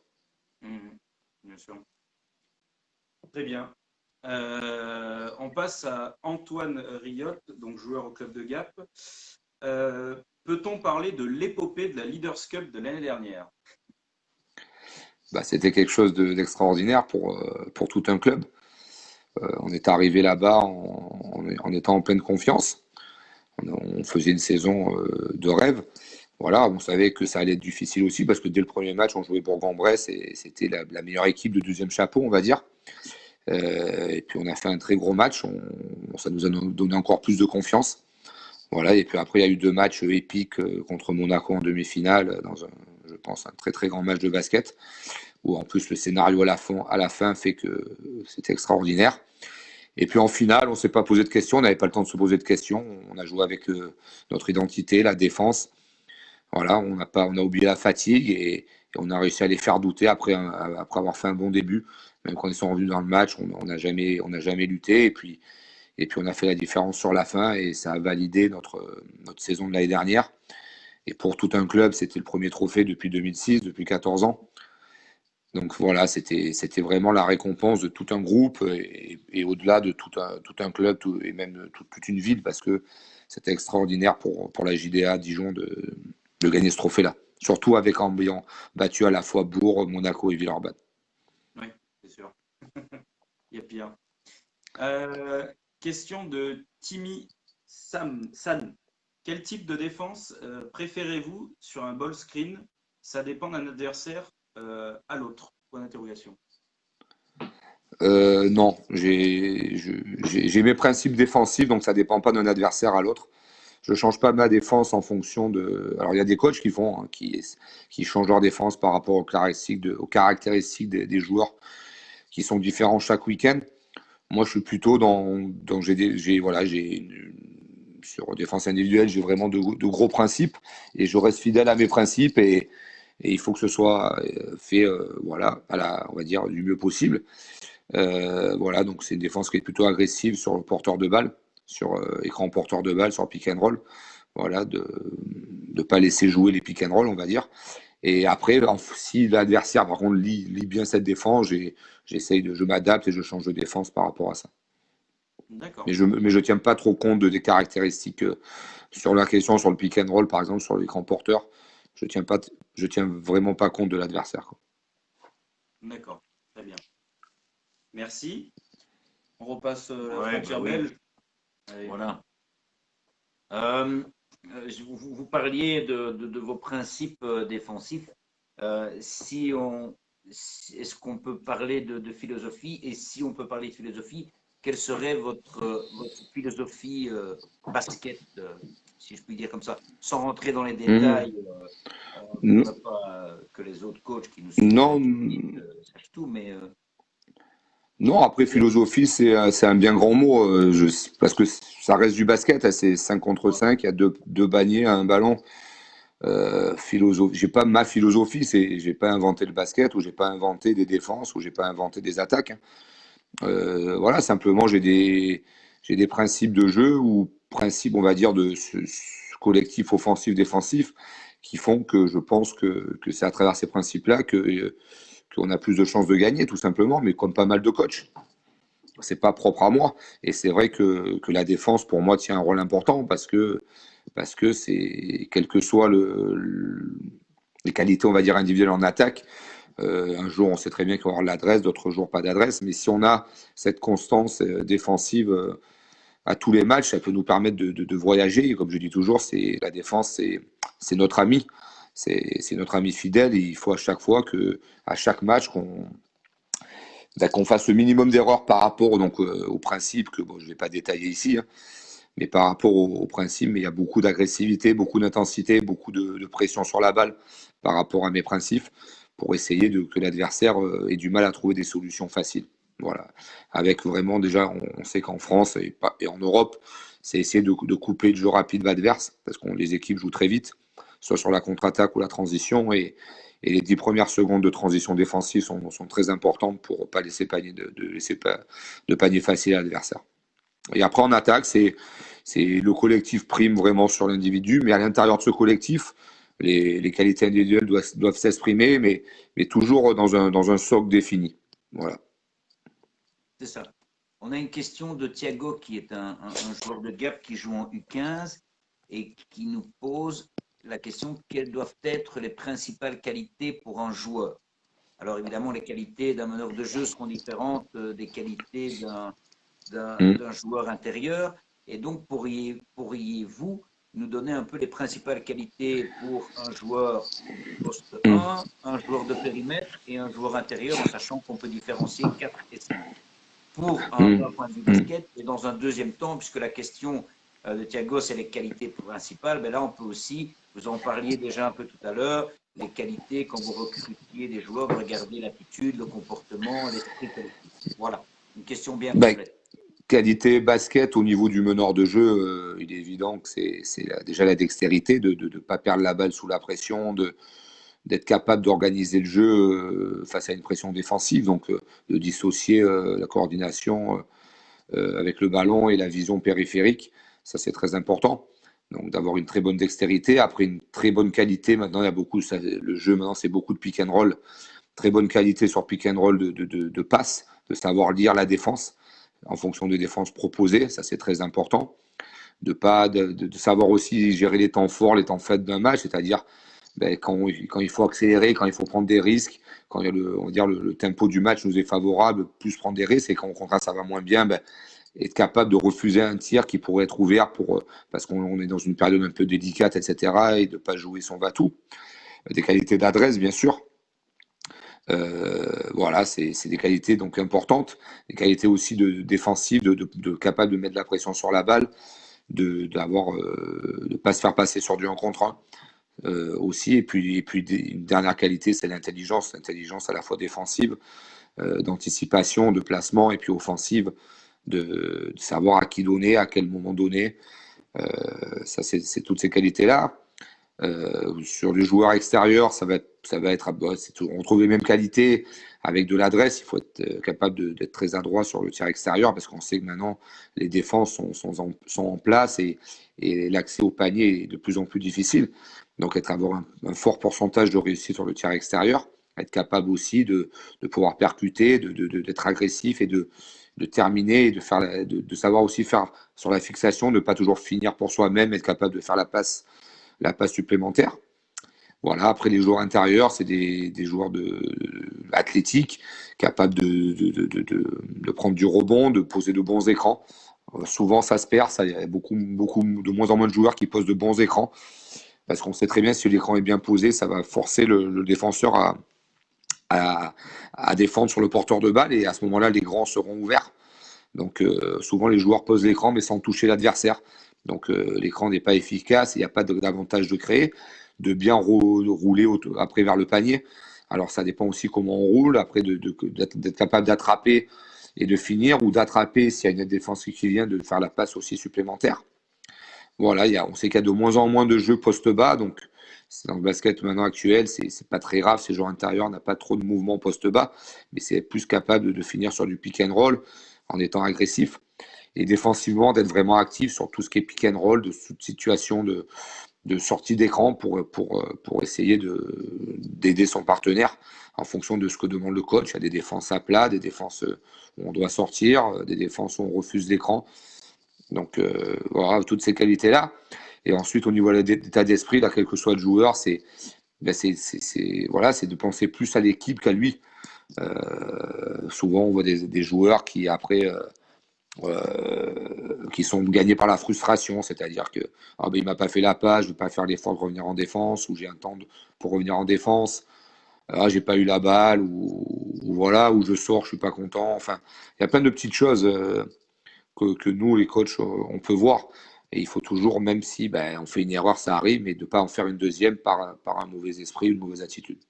Mhm. Bien sûr. Très bien. On passe à Antoine Riot, donc joueur au club de Gap. Peut-on parler de l'épopée de la Leaders Cup de l'année dernière? C'était quelque chose d'extraordinaire pour tout un club. On est arrivé là-bas en étant en pleine confiance. On faisait une saison de rêve. Voilà, on savait que ça allait être difficile aussi parce que dès le premier match, on jouait Bourg-en-Bresse et c'était la meilleure équipe de deuxième chapeau, on va dire. Et puis on a fait un très gros match. Ça nous a donné encore plus de confiance. Voilà, et puis après, il y a eu 2 matchs épiques contre Monaco en demi-finale, dans je pense, un très très grand match de basket, où en plus le scénario à la fin fait que c'était extraordinaire. Et puis en finale, on ne s'est pas posé de questions, on n'avait pas le temps de se poser de questions. On a joué avec notre identité, la défense. Voilà, on a oublié la fatigue et on a réussi à les faire douter après avoir fait un bon début. Même quand ils sont revenus dans le match, on n'a jamais lutté. Et puis on a fait la différence sur la fin et ça a validé notre saison de l'année dernière. Et pour tout un club, c'était le premier trophée depuis 2006, depuis 14 ans. Donc voilà, c'était vraiment la récompense de tout un groupe et au-delà de tout un club et même toute une ville parce que c'était extraordinaire pour la JDA Dijon de gagner ce trophée-là. Surtout en ayant battu à la fois Bourg, Monaco et Villeurbanne. Oui, c'est sûr. Il y a pire. Question de Timmy San. Quel type de défense préférez-vous sur un ball screen? Ça dépend d'un adversaire à l'autre. Point d'interrogation. Non, j'ai mes principes défensifs, donc ça dépend pas d'un adversaire à l'autre. Je change pas ma défense en fonction de. Alors il y a des coachs qui font, hein, qui changent leur défense par rapport aux caractéristiques des joueurs qui sont différents chaque week-end. Moi, je suis plutôt voilà, sur défense individuelle, j'ai vraiment de gros principes et je reste fidèle à mes principes et il faut que ce soit fait, voilà, on va dire du mieux possible. Voilà, donc c'est une défense qui est plutôt agressive sur le porteur de balle, sur écran porteur de balle, sur pick and roll. Voilà, de ne pas laisser jouer les pick and roll, on va dire. Et après, si l'adversaire, par contre, lit bien cette défense, je m'adapte et je change de défense par rapport à ça. D'accord. Mais je tiens pas trop compte des caractéristiques sur la question, sur le pick and roll, par exemple, sur l'écran porteur. Je tiens vraiment pas compte de l'adversaire, quoi. D'accord. Très bien. Merci. On repasse Ouais, frontière oui. belge. Allez. Voilà. Vous parliez de vos principes défensifs. Est-ce qu'on peut parler de philosophie? Et si on peut parler de philosophie, quelle serait votre philosophie basket, si je puis dire comme ça, sans rentrer dans les Mhm. détails? On ne Non, voudrait pas que les autres coachs qui nous suivent non, tout de suite sachent tout, mais non, après, philosophie, c'est un bien grand mot, parce que ça reste du basket, hein, c'est 5 contre voilà. 5, il y a deux paniers, un ballon. J'ai pas ma philosophie, j'ai pas inventé le basket, ou j'ai pas inventé des défenses, ou j'ai pas inventé des attaques, hein. Voilà, simplement, j'ai des principes de jeu, ou principes, on va dire, de ce collectif offensif-défensif, qui font que je pense que c'est à travers ces principes-là qu'on a plus de chances de gagner, tout simplement, mais comme pas mal de coachs. c'est pas propre à moi. Et c'est vrai que la défense, pour moi, tient un rôle important parce que c'est, quel que soit les qualités, on va dire, individuelles en attaque, un jour, on sait très bien qu'il va y avoir l'adresse, d'autres jours, pas d'adresse. Mais si on a cette constance défensive à tous les matchs, ça peut nous permettre de voyager. Et comme je dis toujours, la défense, c'est notre ami. C'est notre ami fidèle. Et il faut à chaque fois à chaque match, qu'on fasse le minimum d'erreurs par rapport donc, au principe que bon, je ne vais pas détailler ici, hein, mais par rapport au principe, mais il y a beaucoup d'agressivité, beaucoup d'intensité, beaucoup de pression sur la balle par rapport à mes principes pour essayer que l'adversaire ait du mal à trouver des solutions faciles. Voilà. Avec vraiment, déjà, on sait qu'en France et en Europe, c'est essayer de couper le jeu rapide adverse parce que les équipes jouent très vite, soit sur la contre-attaque ou la transition. Et les 10 premières secondes de transition défensive sont très importantes pour ne pas laisser de panier facile à l'adversaire. Et après, en attaque, c'est le collectif prime vraiment sur l'individu, mais à l'intérieur de ce collectif, les qualités individuelles doivent s'exprimer, mais toujours dans un socle défini. Voilà. C'est ça. On a une question de Thiago, qui est un joueur de Gap qui joue en U15 et qui nous pose la question: quelles doivent être les principales qualités pour un joueur? Alors évidemment, les qualités d'un meneur de jeu seront différentes des qualités d'un joueur intérieur. Et donc, pourriez-vous nous donner un peu les principales qualités pour un joueur poste 1, un joueur de périmètre et un joueur intérieur, en sachant qu'on peut différencier 4 et 5 pour un point de vue basket. Et dans un deuxième temps, puisque la question de Thiago, c'est les qualités principales, mais là, on peut aussi, vous en parliez déjà un peu tout à l'heure, les qualités quand vous recrutiez des joueurs, regardez l'attitude, le comportement, l'esprit collectif. Voilà, une question bien complète. Qualité basket au niveau du meneur de jeu, il est évident que c'est déjà la dextérité de ne pas perdre la balle sous la pression, d'être capable d'organiser le jeu face à une pression défensive, donc de dissocier la coordination avec le ballon et la vision périphérique. Ça, c'est très important. Donc d'avoir une très bonne dextérité. Après, une très bonne qualité. Maintenant, il y a beaucoup, le jeu maintenant, c'est beaucoup de pick and roll. Très bonne qualité sur pick and roll de passe, de savoir lire la défense en fonction des défenses proposées. Ça, c'est très important. De savoir aussi gérer les temps forts, les temps faibles d'un match, c'est-à-dire quand il faut accélérer, quand il faut prendre des risques, quand on va dire le tempo du match nous est favorable, plus prendre des risques, et quand au contraire ça va moins bien, être capable de refuser un tir qui pourrait être ouvert parce qu'on est dans une période un peu délicate, etc., et de ne pas jouer son va-tout. Des qualités d'adresse, bien sûr. Voilà, c'est des qualités donc importantes. Des qualités aussi défensives, de capable de mettre de la pression sur la balle, de ne pas se faire passer sur du 1 contre 1. Aussi, et puis une dernière qualité, c'est l'intelligence à la fois défensive, d'anticipation, de placement, et puis offensive, de savoir à qui donner, à quel moment donner. Ça, c'est toutes ces qualités-là. Sur les joueurs extérieurs, ça va être on trouve les mêmes qualités avec de l'adresse. Il faut être capable d'être très adroit sur le tir extérieur, parce qu'on sait que maintenant les défenses sont en place et l'accès au panier est de plus en plus difficile. Donc avoir un fort pourcentage de réussite sur le tir extérieur, être capable aussi de pouvoir percuter, d'être agressif et de terminer, et de savoir aussi faire sur la fixation, de ne pas toujours finir pour soi-même, être capable de faire la passe supplémentaire. Voilà. Après, les joueurs intérieurs, c'est des joueurs athlétiques, capables de prendre du rebond, de poser de bons écrans. Souvent, ça se perd. Il y a de moins en moins de joueurs qui posent de bons écrans, parce qu'on sait très bien, si l'écran est bien posé, ça va forcer le défenseur à défendre sur le porteur de balle, et à ce moment-là, les grands seront ouverts. Donc, souvent, les joueurs posent l'écran, mais sans toucher l'adversaire. Donc l'écran n'est pas efficace, il n'y a pas d'avantage de créer, de bien rouler après vers le panier. Alors ça dépend aussi comment on roule, après d'être capable d'attraper et de finir, ou d'attraper s'il y a une défense qui vient, de faire la passe aussi supplémentaire. Voilà, on sait qu'il y a de moins en moins de jeux poste-bas, donc dans le basket maintenant actuel, c'est pas très grave, ces joueurs intérieurs n'ont pas trop de mouvements poste-bas, mais c'est plus capable de finir sur du pick and roll en étant agressif. Et défensivement, d'être vraiment actif sur tout ce qui est pick and roll, de situation de de sortie d'écran pour essayer d'aider son partenaire en fonction de ce que demande le coach. Il y a des défenses à plat, des défenses où on doit sortir, des défenses où on refuse l'écran. Donc voilà, toutes ces qualités-là. Et ensuite, au niveau de l'état d'esprit, là, quel que soit le joueur, voilà, c'est de penser plus à l'équipe qu'à lui. Souvent, on voit des joueurs qui, après, qui sont gagnés par la frustration, c'est-à-dire que ah ben, il m'a pas fait la passe, je ne vais pas faire l'effort de revenir en défense, ou j'ai un temps pour revenir en défense, ah, j'ai pas eu la balle, ou voilà, ou je sors, je suis pas content. Enfin, il y a plein de petites choses que nous, les coachs, on peut voir. Et il faut toujours, même si on fait une erreur, ça arrive, mais de ne pas en faire une deuxième par un mauvais esprit, une mauvaise attitude.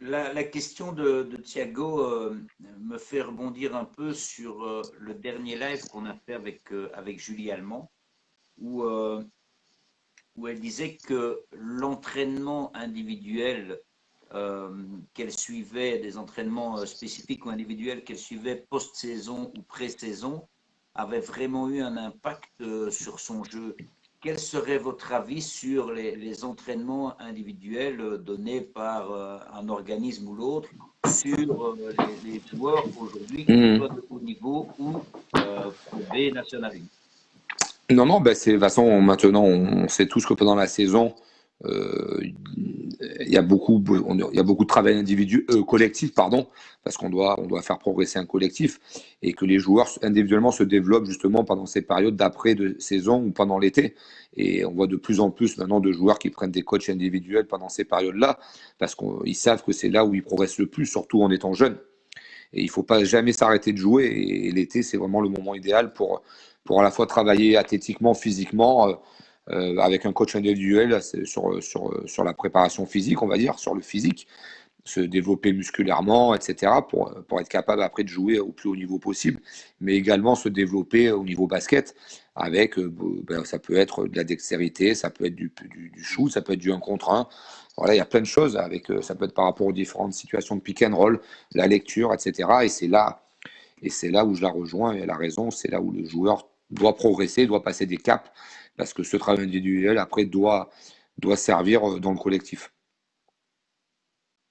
La question de Thiago me fait rebondir un peu sur le dernier live qu'on a fait avec Julie Allemand, où elle disait que l'entraînement individuel qu'elle suivait, des entraînements spécifiques ou individuels qu'elle suivait post-saison ou pré-saison, avait vraiment eu un impact sur son jeu. Quel serait votre avis sur les entraînements individuels donnés par un organisme ou l'autre sur les joueurs aujourd'hui, qu'ils soient de haut niveau ou Pro B National 1? Non, de toute façon, maintenant, on sait tous que pendant la saison, il y a beaucoup de travail collectif, pardon, parce qu'on doit faire progresser un collectif, et que les joueurs individuellement se développent justement pendant ces périodes d'après de saison ou pendant l'été. Et on voit de plus en plus maintenant de joueurs qui prennent des coachs individuels pendant ces périodes-là, parce qu'ils savent que c'est là où ils progressent le plus, surtout en étant jeunes. Et il ne faut pas jamais s'arrêter de jouer. Et l'été, c'est vraiment le moment idéal pour à la fois travailler athlétiquement, physiquement, avec un coach individuel sur la préparation physique, on va dire, sur le physique, se développer musculairement, etc., pour être capable après de jouer au plus haut niveau possible, mais également se développer au niveau basket, avec, ça peut être de la dextérité, ça peut être du shoot, ça peut être du 1 contre 1. Voilà, il y a plein de choses, ça peut être par rapport aux différentes situations de pick and roll, la lecture, etc. Et c'est là où je la rejoins, et elle a raison, c'est là où le joueur doit progresser, doit passer des caps, parce que ce travail individuel, après, doit servir dans le collectif.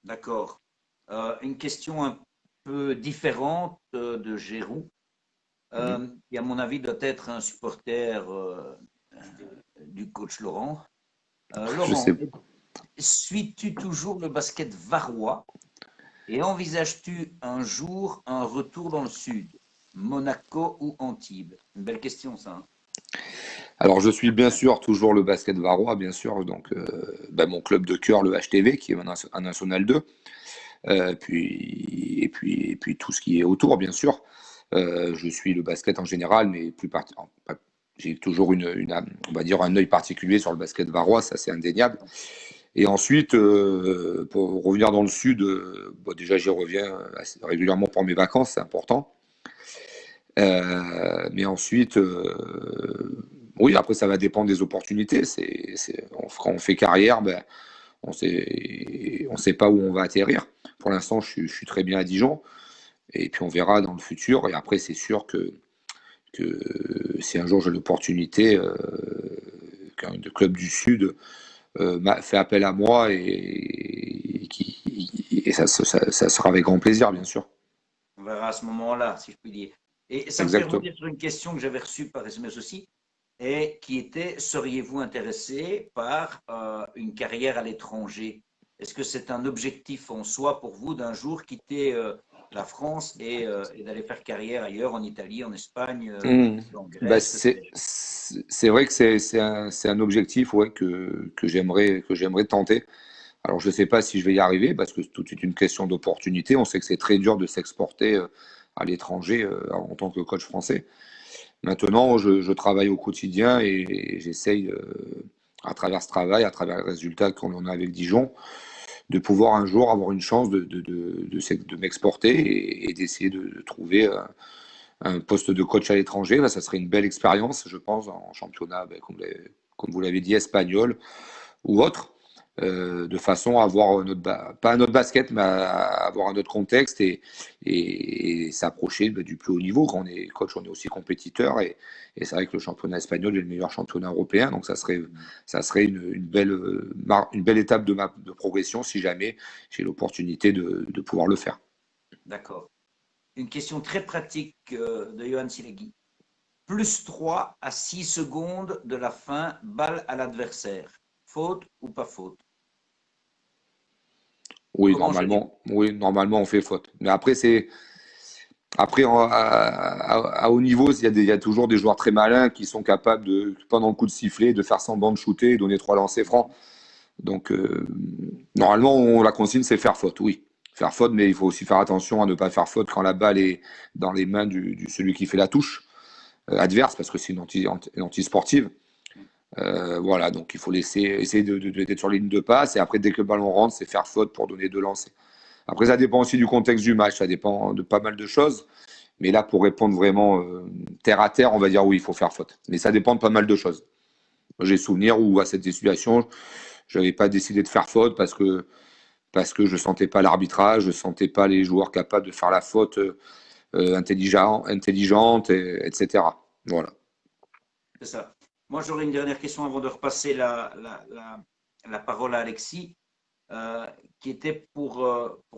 D'accord. Une question un peu différente de Giroud, qui à mon avis doit être un supporter du coach Laurent. Laurent, suis-tu toujours le basket varois et envisages-tu un jour un retour dans le sud, Monaco ou Antibes? Une belle question, ça. Hein. Alors, je suis bien sûr toujours le basket varois, bien sûr. Donc, mon club de cœur, le HTV, qui est un National 2. Et puis tout ce qui est autour, bien sûr. Je suis le basket en général, mais j'ai toujours on va dire un œil particulier sur le basket varois, ça c'est indéniable. Et ensuite, pour revenir dans le sud, déjà j'y reviens assez régulièrement pour mes vacances, c'est important. Mais ensuite, oui, après ça va dépendre des opportunités. Quand on fait carrière, on sait pas où on va atterrir. Pour l'instant, je suis très bien à Dijon. Et puis on verra dans le futur. Et après, c'est sûr que si un jour j'ai l'opportunité, qu'un club du Sud fait appel à moi, et ça sera avec grand plaisir, bien sûr. On verra à ce moment-là, si je puis dire. Et ça me fait revenir sur une question que j'avais reçue par SMS aussi, et qui était, seriez-vous intéressé par une carrière à l'étranger? Est-ce que c'est un objectif en soi pour vous d'un jour quitter la France et d'aller faire carrière ailleurs, en Italie, en Espagne, en Grèce? C'est vrai que c'est un objectif, ouais, que j'aimerais tenter. Alors je ne sais pas si je vais y arriver, parce que c'est tout de suite une question d'opportunité. On sait que c'est très dur de s'exporter à l'étranger en tant que coach français. Maintenant, je travaille au quotidien, et j'essaye, à travers ce travail, à travers les résultats qu'on en a avec Dijon, de pouvoir un jour avoir une chance de m'exporter, et d'essayer de trouver un poste de coach à l'étranger. Là, ça serait une belle expérience, je pense, en championnat, comme vous l'avez dit, espagnol ou autre. de façon à avoir pas un autre basket, mais à avoir un autre contexte et s'approcher du plus haut niveau. Quand on est coach, on est aussi compétiteur et c'est vrai que le championnat espagnol est le meilleur championnat européen, donc ça serait une belle étape de progression si jamais j'ai l'opportunité de pouvoir le faire. D'accord. Une question très pratique de Johan Silegui. Plus 3 à 6 secondes de la fin, balle à l'adversaire. Faute ou pas faute? Oui, Comment gérer? normalement, on fait faute. Mais après, à haut niveau, il y a toujours des joueurs très malins qui sont capables pendant le coup de sifflet, de faire semblant de shooter et donner 3 lancers francs. Donc, normalement, la consigne, c'est faire faute, oui. Faire faute, mais il faut aussi faire attention à ne pas faire faute quand la balle est dans les mains celui qui fait la touche adverse, parce que c'est une anti-sportive. Voilà, donc il faut essayer d'être sur la ligne de passe, et après, dès que le ballon rentre, c'est faire faute pour donner 2 lancers. Après, ça dépend aussi du contexte du match, ça dépend de pas mal de choses. Mais là, pour répondre vraiment terre à terre, on va dire oui, il faut faire faute. Mais ça dépend de pas mal de choses. J'ai souvenir où, à cette situation, je n'avais pas décidé de faire faute parce que je ne sentais pas l'arbitrage, je ne sentais pas les joueurs capables de faire la faute intelligente, etc. Voilà. C'est ça. Moi, j'aurais une dernière question avant de repasser la parole à Alexis, qui était pour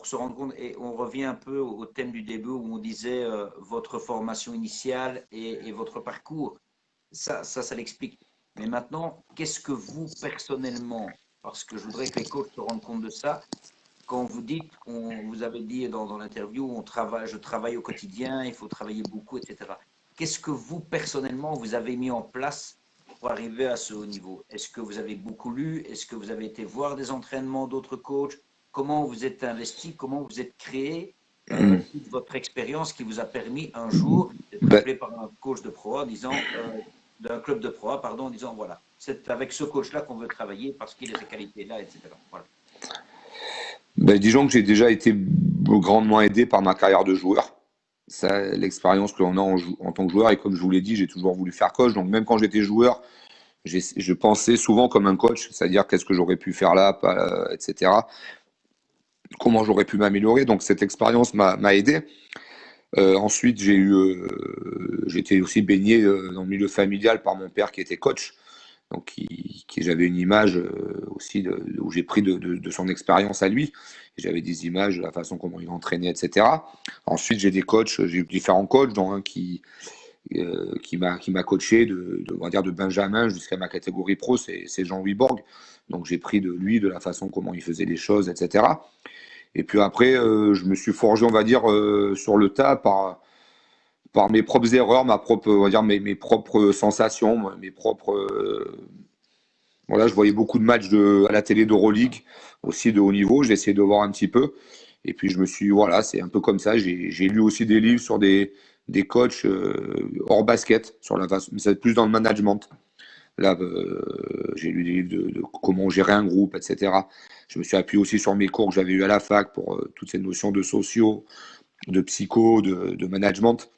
se rendre compte, et on revient un peu au thème du début où on disait votre formation initiale et votre parcours. Ça l'explique. Mais maintenant, qu'est-ce que vous, personnellement, parce que je voudrais que les coachs se rendent compte de ça, quand vous dites, vous avez dit dans l'interview, je travaille au quotidien, il faut travailler beaucoup, etc. Qu'est-ce que vous, personnellement, vous avez mis en place pour arriver à ce haut niveau? Est-ce que vous avez beaucoup lu? Est-ce que vous avez été voir des entraînements d'autres coachs? Comment vous êtes investi? Comment vous êtes créé toute votre expérience qui vous a permis un jour d'être appelé par un coach de Pro A d'un club de Pro A, pardon, en disant voilà, c'est avec ce coach-là qu'on veut travailler parce qu'il a ces qualités-là, etc. Voilà. Disons que j'ai déjà été grandement aidé par ma carrière de joueur. Ça, l'expérience que l'on a en tant que joueur, et comme je vous l'ai dit, j'ai toujours voulu faire coach. Donc même quand j'étais joueur, je pensais souvent comme un coach, c'est-à-dire qu'est-ce que j'aurais pu faire là, etc. Comment j'aurais pu m'améliorer. Donc cette expérience m'a aidé. Ensuite, j'étais aussi baigné dans le milieu familial par mon père qui était coach. Donc j'avais une image aussi où j'ai pris de son expérience à lui. J'avais des images de la façon comment il entraînait, etc. Ensuite, j'ai eu différents coachs, dont un qui m'a coaché on va dire de Benjamin jusqu'à ma catégorie pro, c'est Jean-Louis Borg. Donc j'ai pris de lui, de la façon comment il faisait les choses, etc. Et puis après, je me suis forgé, on va dire, sur le tas par mes propres erreurs, on va dire mes propres sensations, mes propres. Voilà, je voyais beaucoup de matchs à la télé d'Euroleague, aussi de haut niveau. J'ai essayé de voir un petit peu. Et puis voilà, c'est un peu comme ça. J'ai lu aussi des livres sur des coachs hors basket, c'est plus dans le management. Là, j'ai lu des livres de comment gérer un groupe, etc. Je me suis appuyé aussi sur mes cours que j'avais eu à la fac pour toutes ces notions de sociaux, de psycho, de management.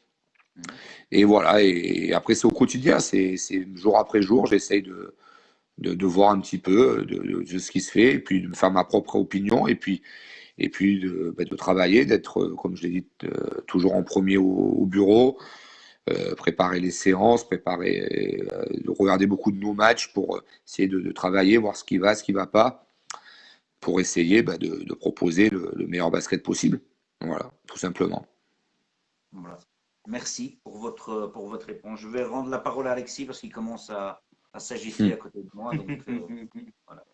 Et voilà, et après, c'est au quotidien, c'est jour après jour, j'essaye de voir un petit peu de ce qui se fait, et puis de me faire ma propre opinion, et puis de travailler, d'être, comme je l'ai dit, toujours en premier au bureau, préparer les séances, de regarder beaucoup de nos matchs pour essayer de travailler, voir ce qui va pas, pour essayer de proposer le meilleur basket possible. Voilà, tout simplement. Voilà. Merci pour votre réponse. Je vais rendre la parole à Alexis parce qu'il commence à s'agiter à côté de moi. Donc, voilà.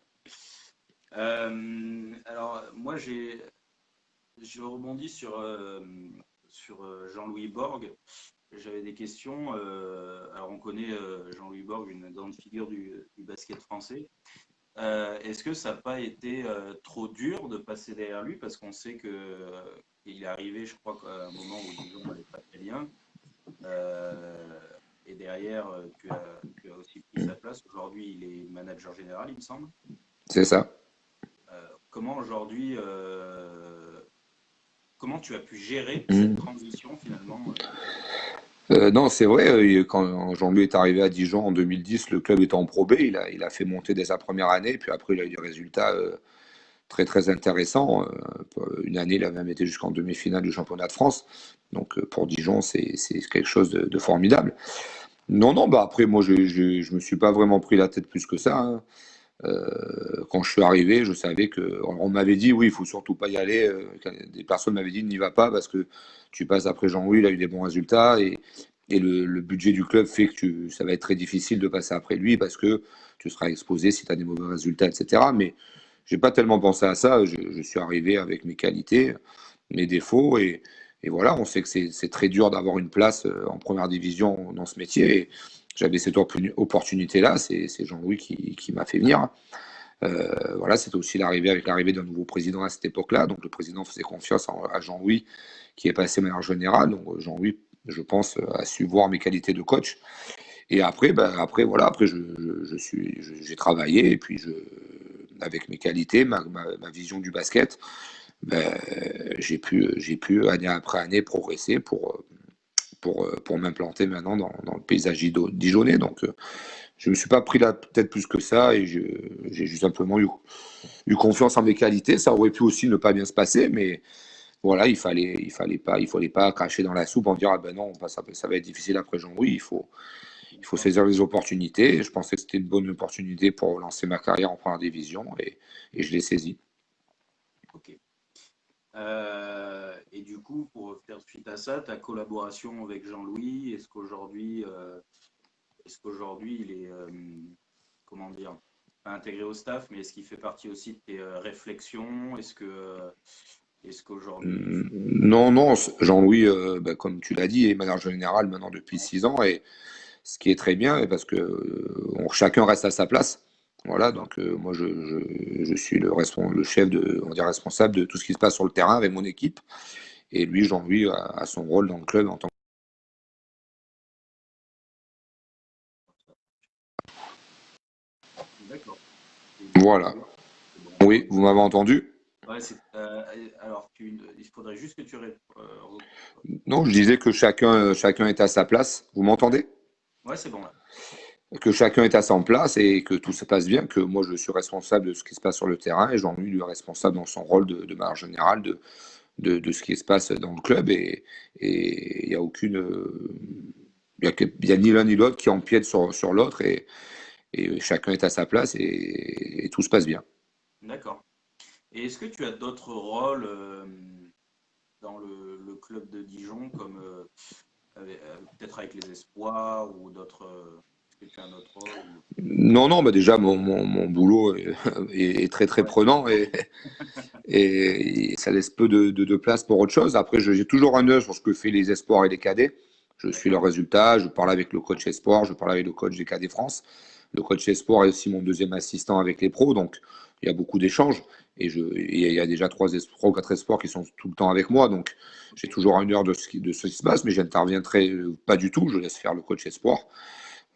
Alors, moi, je rebondis sur Jean-Louis Borg. J'avais des questions. Alors, on connaît Jean-Louis Borg, une grande figure du basket français. Est-ce que ça n'a pas été trop dur de passer derrière lui? Parce qu'on sait qu'il est arrivé, je crois, à un moment où Dijon n'allait pas très bien. Et derrière, tu as aussi pris sa place. Aujourd'hui, il est manager général, il me semble. C'est ça. Comment aujourd'hui, comment tu as pu gérer cette transition finalement Non, c'est vrai, quand Jean-Louis est arrivé à Dijon en 2010, le club était en Pro B, il a fait monter dès sa première année, puis après il a eu des résultats très très intéressants. Une année, il a même été jusqu'en demi-finale du championnat de France. Donc pour Dijon, c'est quelque chose de formidable. Non, non, bah après moi je me suis pas vraiment pris la tête plus que ça, hein. Quand je suis arrivé, je savais que on m'avait dit oui, il faut surtout pas y aller. Des personnes m'avaient dit n'y va pas parce que tu passes après Jean-Louis, il a eu des bons résultats et le budget du club fait que ça va être très difficile de passer après lui parce que tu seras exposé si tu as des mauvais résultats, etc. Mais j'ai pas tellement pensé à ça. Je suis arrivé avec mes qualités, mes défauts et voilà, on sait que c'est très dur d'avoir une place en première division dans ce métier. Et j'avais cette opportunité-là, c'est Jean-Louis qui m'a fait venir. Voilà, c'était aussi l'arrivée d'un nouveau président à cette époque-là. Donc le président faisait confiance à Jean-Louis, qui est passé manager général. Donc Jean-Louis, je pense, a su voir mes qualités de coach. Et après, voilà, après j'ai travaillé et puis avec mes qualités, ma vision du basket, ben, j'ai pu année après année progresser pour m'implanter maintenant dans le paysage dijonnais. Donc je ne me suis pas pris la tête plus que ça et j'ai juste simplement eu confiance en mes qualités. Ça aurait pu aussi ne pas bien se passer, mais voilà, il fallait pas cracher dans la soupe en dire ah ben non, ça va être difficile après Jean-Louis. Il faut D'accord. saisir les opportunités. Je pensais que c'était une bonne opportunité pour lancer ma carrière en première division et je l'ai saisi. Ok. Et du coup, pour faire suite à ça, ta collaboration avec Jean-Louis, est-ce qu'aujourd'hui il est, comment dire, pas intégré au staff, mais est-ce qu'il fait partie aussi de tes réflexions? Est-ce qu'aujourd'hui, Non, non, Jean-Louis, ben, comme tu l'as dit, est manager général maintenant depuis 6 ans et ce qui est très bien parce que chacun reste à sa place. Voilà, d'accord, donc moi je suis le chef on va dire responsable de tout ce qui se passe sur le terrain avec mon équipe. Et lui, Jean-Louis, a son rôle dans le club en tant que. d'accord. Et du coup, Voilà. c'est bon. Oui, vous m'avez entendu? Ouais, alors, il faudrait juste que tu Non, je disais que chacun est à sa place. Vous ouais, m'entendez? ouais, c'est bon là. Que chacun est à sa place et que tout se passe bien, que moi je suis responsable de ce qui se passe sur le terrain et Jean-Louis lui est responsable dans son rôle de manager général de ce qui se passe dans le club et il n'y a aucune. Il y a ni l'un ni l'autre qui empiète sur l'autre et chacun est à sa place et tout se passe bien. D'accord. Et est-ce que tu as d'autres rôles dans le club de Dijon, comme peut-être avec les espoirs ou d'autres. Est-ce que tu as un autre rôle Non, non, bah déjà mon boulot est très très Ouais, c'est prenant d'accord. et ça laisse peu de place pour autre chose. Après, j'ai toujours un œil sur ce que fait les espoirs et les cadets. Je suis leurs D'accord. résultats, je parle avec le coach espoir, je parle avec le coach des cadets France. Le coach espoir est aussi mon deuxième assistant avec les pros, donc il y a beaucoup d'échanges. Et il y a déjà trois ou quatre espoirs qui sont tout le temps avec moi, donc j'ai Ok. toujours une heure de ce qui se passe, mais j'interviens pas du tout, je laisse faire le coach espoir.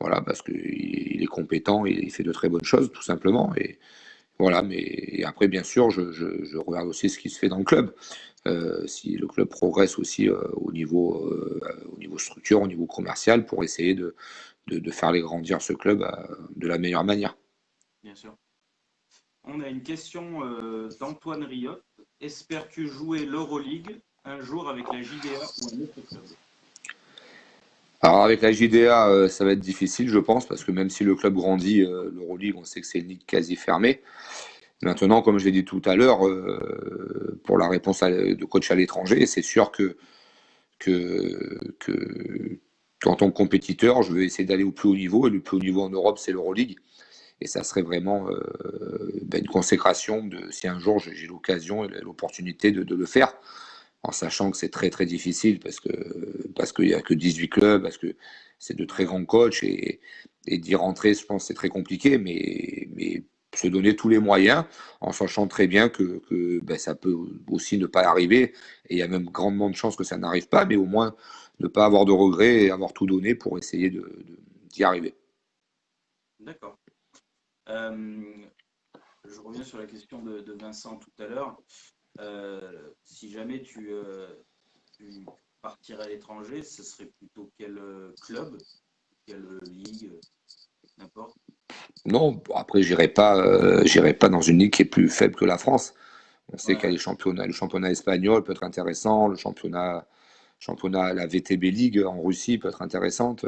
Voilà, parce qu'il est compétent, et il fait de très bonnes choses, tout simplement. Et voilà, mais et après, bien sûr, je regarde aussi ce qui se fait dans le club. Si le club progresse aussi au niveau structure, au niveau commercial, pour essayer de faire les grandir ce club de la meilleure manière. Bien sûr. On a une question d'Antoine Riot. Espères-tu jouer l'Euroleague un jour avec la JDA ou un autre club? Alors avec la JDA, ça va être difficile, je pense, parce que même si le club grandit, l'Euroleague, on sait que c'est une ligue quasi fermée. Maintenant, comme je l'ai dit tout à l'heure, pour la réponse de coach à l'étranger, c'est sûr que en tant que compétiteur, je vais essayer d'aller au plus haut niveau. Et le plus haut niveau en Europe, c'est l'Euroleague. Et ça serait vraiment une consécration si un jour j'ai l'occasion et l'opportunité de le faire, en sachant que c'est très très difficile parce qu'il n'y a que 18 clubs, parce que c'est de très Ouais, grands coachs et d'y rentrer, je pense que c'est très compliqué, mais se donner tous les moyens en sachant très bien que ça peut aussi ne pas arriver et il y a même grandement de chances que ça n'arrive pas, mais au moins ne pas avoir de regrets et avoir tout donné pour essayer d'y arriver. d'accord. Euh, je reviens sur la question de Vincent tout à l'heure. Si jamais tu partir à l'étranger, ce serait plutôt quel club, quelle ligue, n'importe. Non, après, j'irai pas dans une ligue qui est plus faible que la France. On sait qu'il y a Ouais, les championnats. Le championnat espagnol peut être intéressant, championnat, la VTB League en Russie peut être intéressante,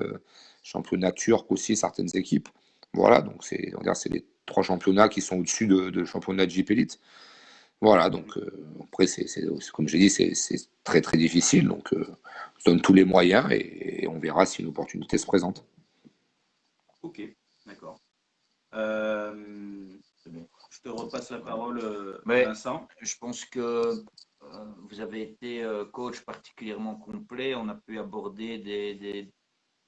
championnat turc aussi, certaines équipes. Voilà, donc on va dire, c'est les trois championnats qui sont au-dessus de championnat de JP Elite. Voilà, donc après, comme j'ai dit, c'est très très difficile. Donc, on se donne tous les moyens et on verra si une opportunité se présente. ok, d'accord. Euh, c'est bon. Je te repasse la parole, Mais Vincent. je pense que vous avez été coach particulièrement complet. On a pu aborder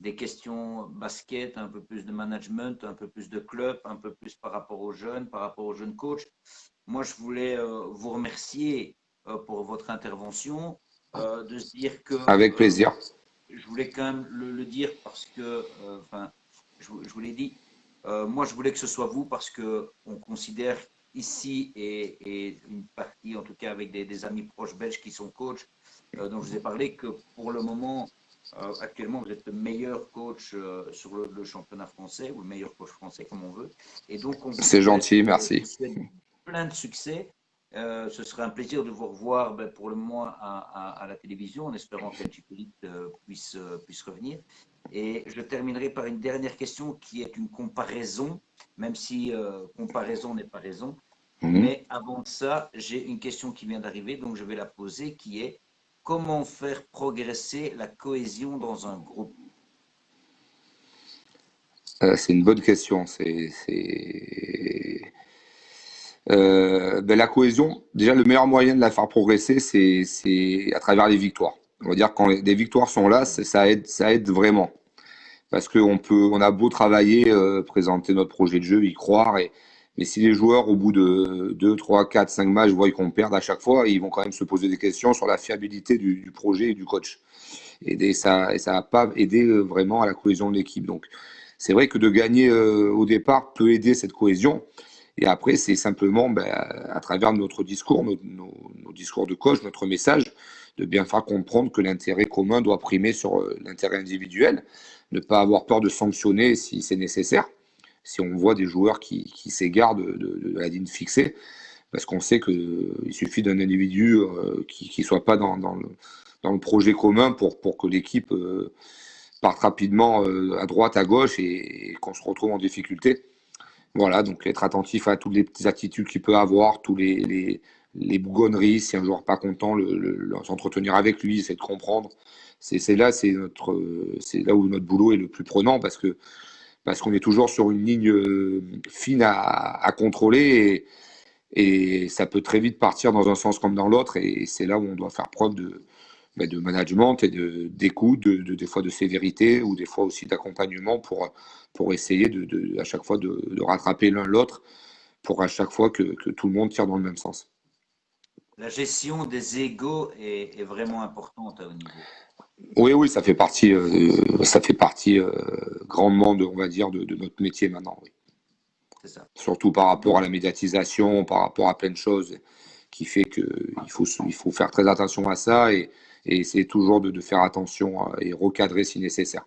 des questions basket, un peu plus de management, un peu plus de club, un peu plus par rapport aux jeunes coachs. Moi, je voulais vous remercier pour votre intervention, de se dire que Avec plaisir. je voulais quand même le dire parce que, enfin, je vous l'ai dit, moi je voulais que ce soit vous parce que on considère ici et une partie, en tout cas avec des amis proches belges qui sont coachs, dont je vous ai parlé, que pour le moment, actuellement, vous êtes le meilleur coach sur le championnat français ou le meilleur coach français, comme on veut. Et donc, C'est gentil, merci. vous souhaite plein de succès. Ce serait un plaisir de vous revoir pour le moment à la télévision, en espérant que LGP puisse revenir. Et je terminerai par une dernière question qui est une comparaison, même si comparaison n'est pas raison. Mais avant ça, j'ai une question qui vient d'arriver, donc je vais la poser, qui est comment faire progresser la cohésion dans un groupe? C'est une bonne question. Ben, la cohésion, déjà le meilleur moyen de la faire progresser, c'est à travers les victoires. On va dire quand les victoires sont là, ça aide vraiment. Parce on a beau travailler, présenter notre projet de jeu, y croire, mais si les joueurs, au bout de 2, 3, 4, 5 matchs, voient qu'on perd à chaque fois, ils vont quand même se poser des questions sur la fiabilité du projet et du coach. Ça va pas aider vraiment à la cohésion de l'équipe. Donc, c'est vrai que de gagner au départ peut aider cette cohésion. Et après, c'est simplement à travers notre discours, nos discours de coach, notre message, de bien faire comprendre que l'intérêt commun doit primer sur l'intérêt individuel, ne pas avoir peur de sanctionner si c'est nécessaire, si on voit des joueurs qui s'égarent de la ligne fixée, parce qu'on sait qu'il suffit d'un individu qui ne soit pas dans le projet commun pour que l'équipe parte rapidement à droite, à gauche et qu'on se retrouve en difficulté. Voilà, donc être attentif à toutes les petites attitudes qu'il peut avoir, tous les bougonneries, si un joueur pas content, s'entretenir avec lui, c'est de comprendre. C'est là où notre boulot est le plus prenant parce qu'on est toujours sur une ligne fine à contrôler et ça peut très vite partir dans un sens comme dans l'autre et c'est là où on doit faire preuve de management et d'écoute, des fois de sévérité ou des fois aussi d'accompagnement pour essayer à chaque fois de rattraper l'un l'autre pour à chaque fois que tout le monde tire dans le même sens. La gestion des égos est vraiment importante à haut niveau. Oui, ça fait partie, grandement on va dire, de notre métier maintenant. Oui. C'est ça. Surtout par rapport à la médiatisation, par rapport à plein de choses, qui fait qu'il faut faire très attention à ça et essayer toujours de faire attention et recadrer si nécessaire.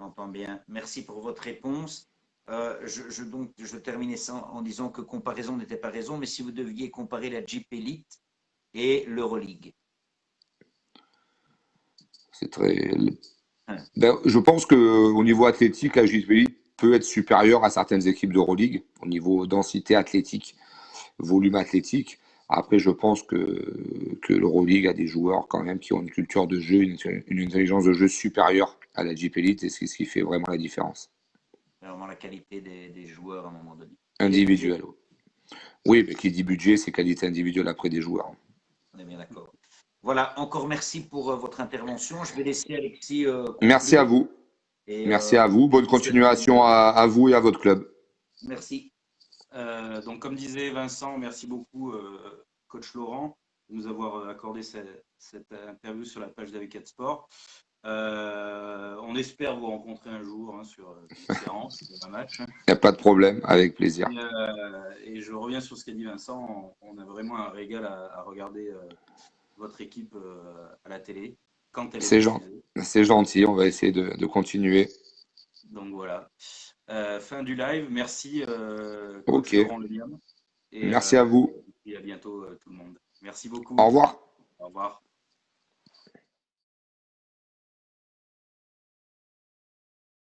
J'entends bien. Merci pour votre réponse. Je terminais ça en disant que comparaison n'était pas raison, mais si vous deviez comparer la JP Elite et l'Euroleague. C'est très. Je pense qu'au niveau athlétique, la JP Elite peut être supérieure à certaines équipes d'Euroleague, au niveau densité athlétique, volume athlétique. Après, je pense que l'Euroleague a des joueurs quand même qui ont une culture de jeu, une intelligence de jeu supérieure à la JP Elite, et c'est ce qui fait vraiment la différence. Vraiment la qualité des joueurs à un moment donné. Individuel. Oui, mais qui dit budget, c'est qualité individuelle après des joueurs. On est bien d'accord. Voilà, encore merci pour votre intervention. Je vais laisser Alexis conclure. Merci à vous. Merci à vous. Bonne continuation à vous et à votre club. Merci. Donc, comme disait Vincent, merci beaucoup, coach Laurent, de nous avoir accordé cette interview sur la page d'Avecad Sport. On espère vous rencontrer un jour sur une séance, sur un match. Il n'y a pas de problème, avec plaisir. Et je reviens sur ce qu'a dit Vincent. On a vraiment un régal à regarder votre équipe à la télé quand elle est C'est gentil. diffusée. C'est gentil, on va essayer de continuer. Donc voilà. Fin du live. Merci, coach Ok, Laurent Leniam. merci à vous. Et à bientôt, tout le monde. Merci Au beaucoup. revoir. Au revoir.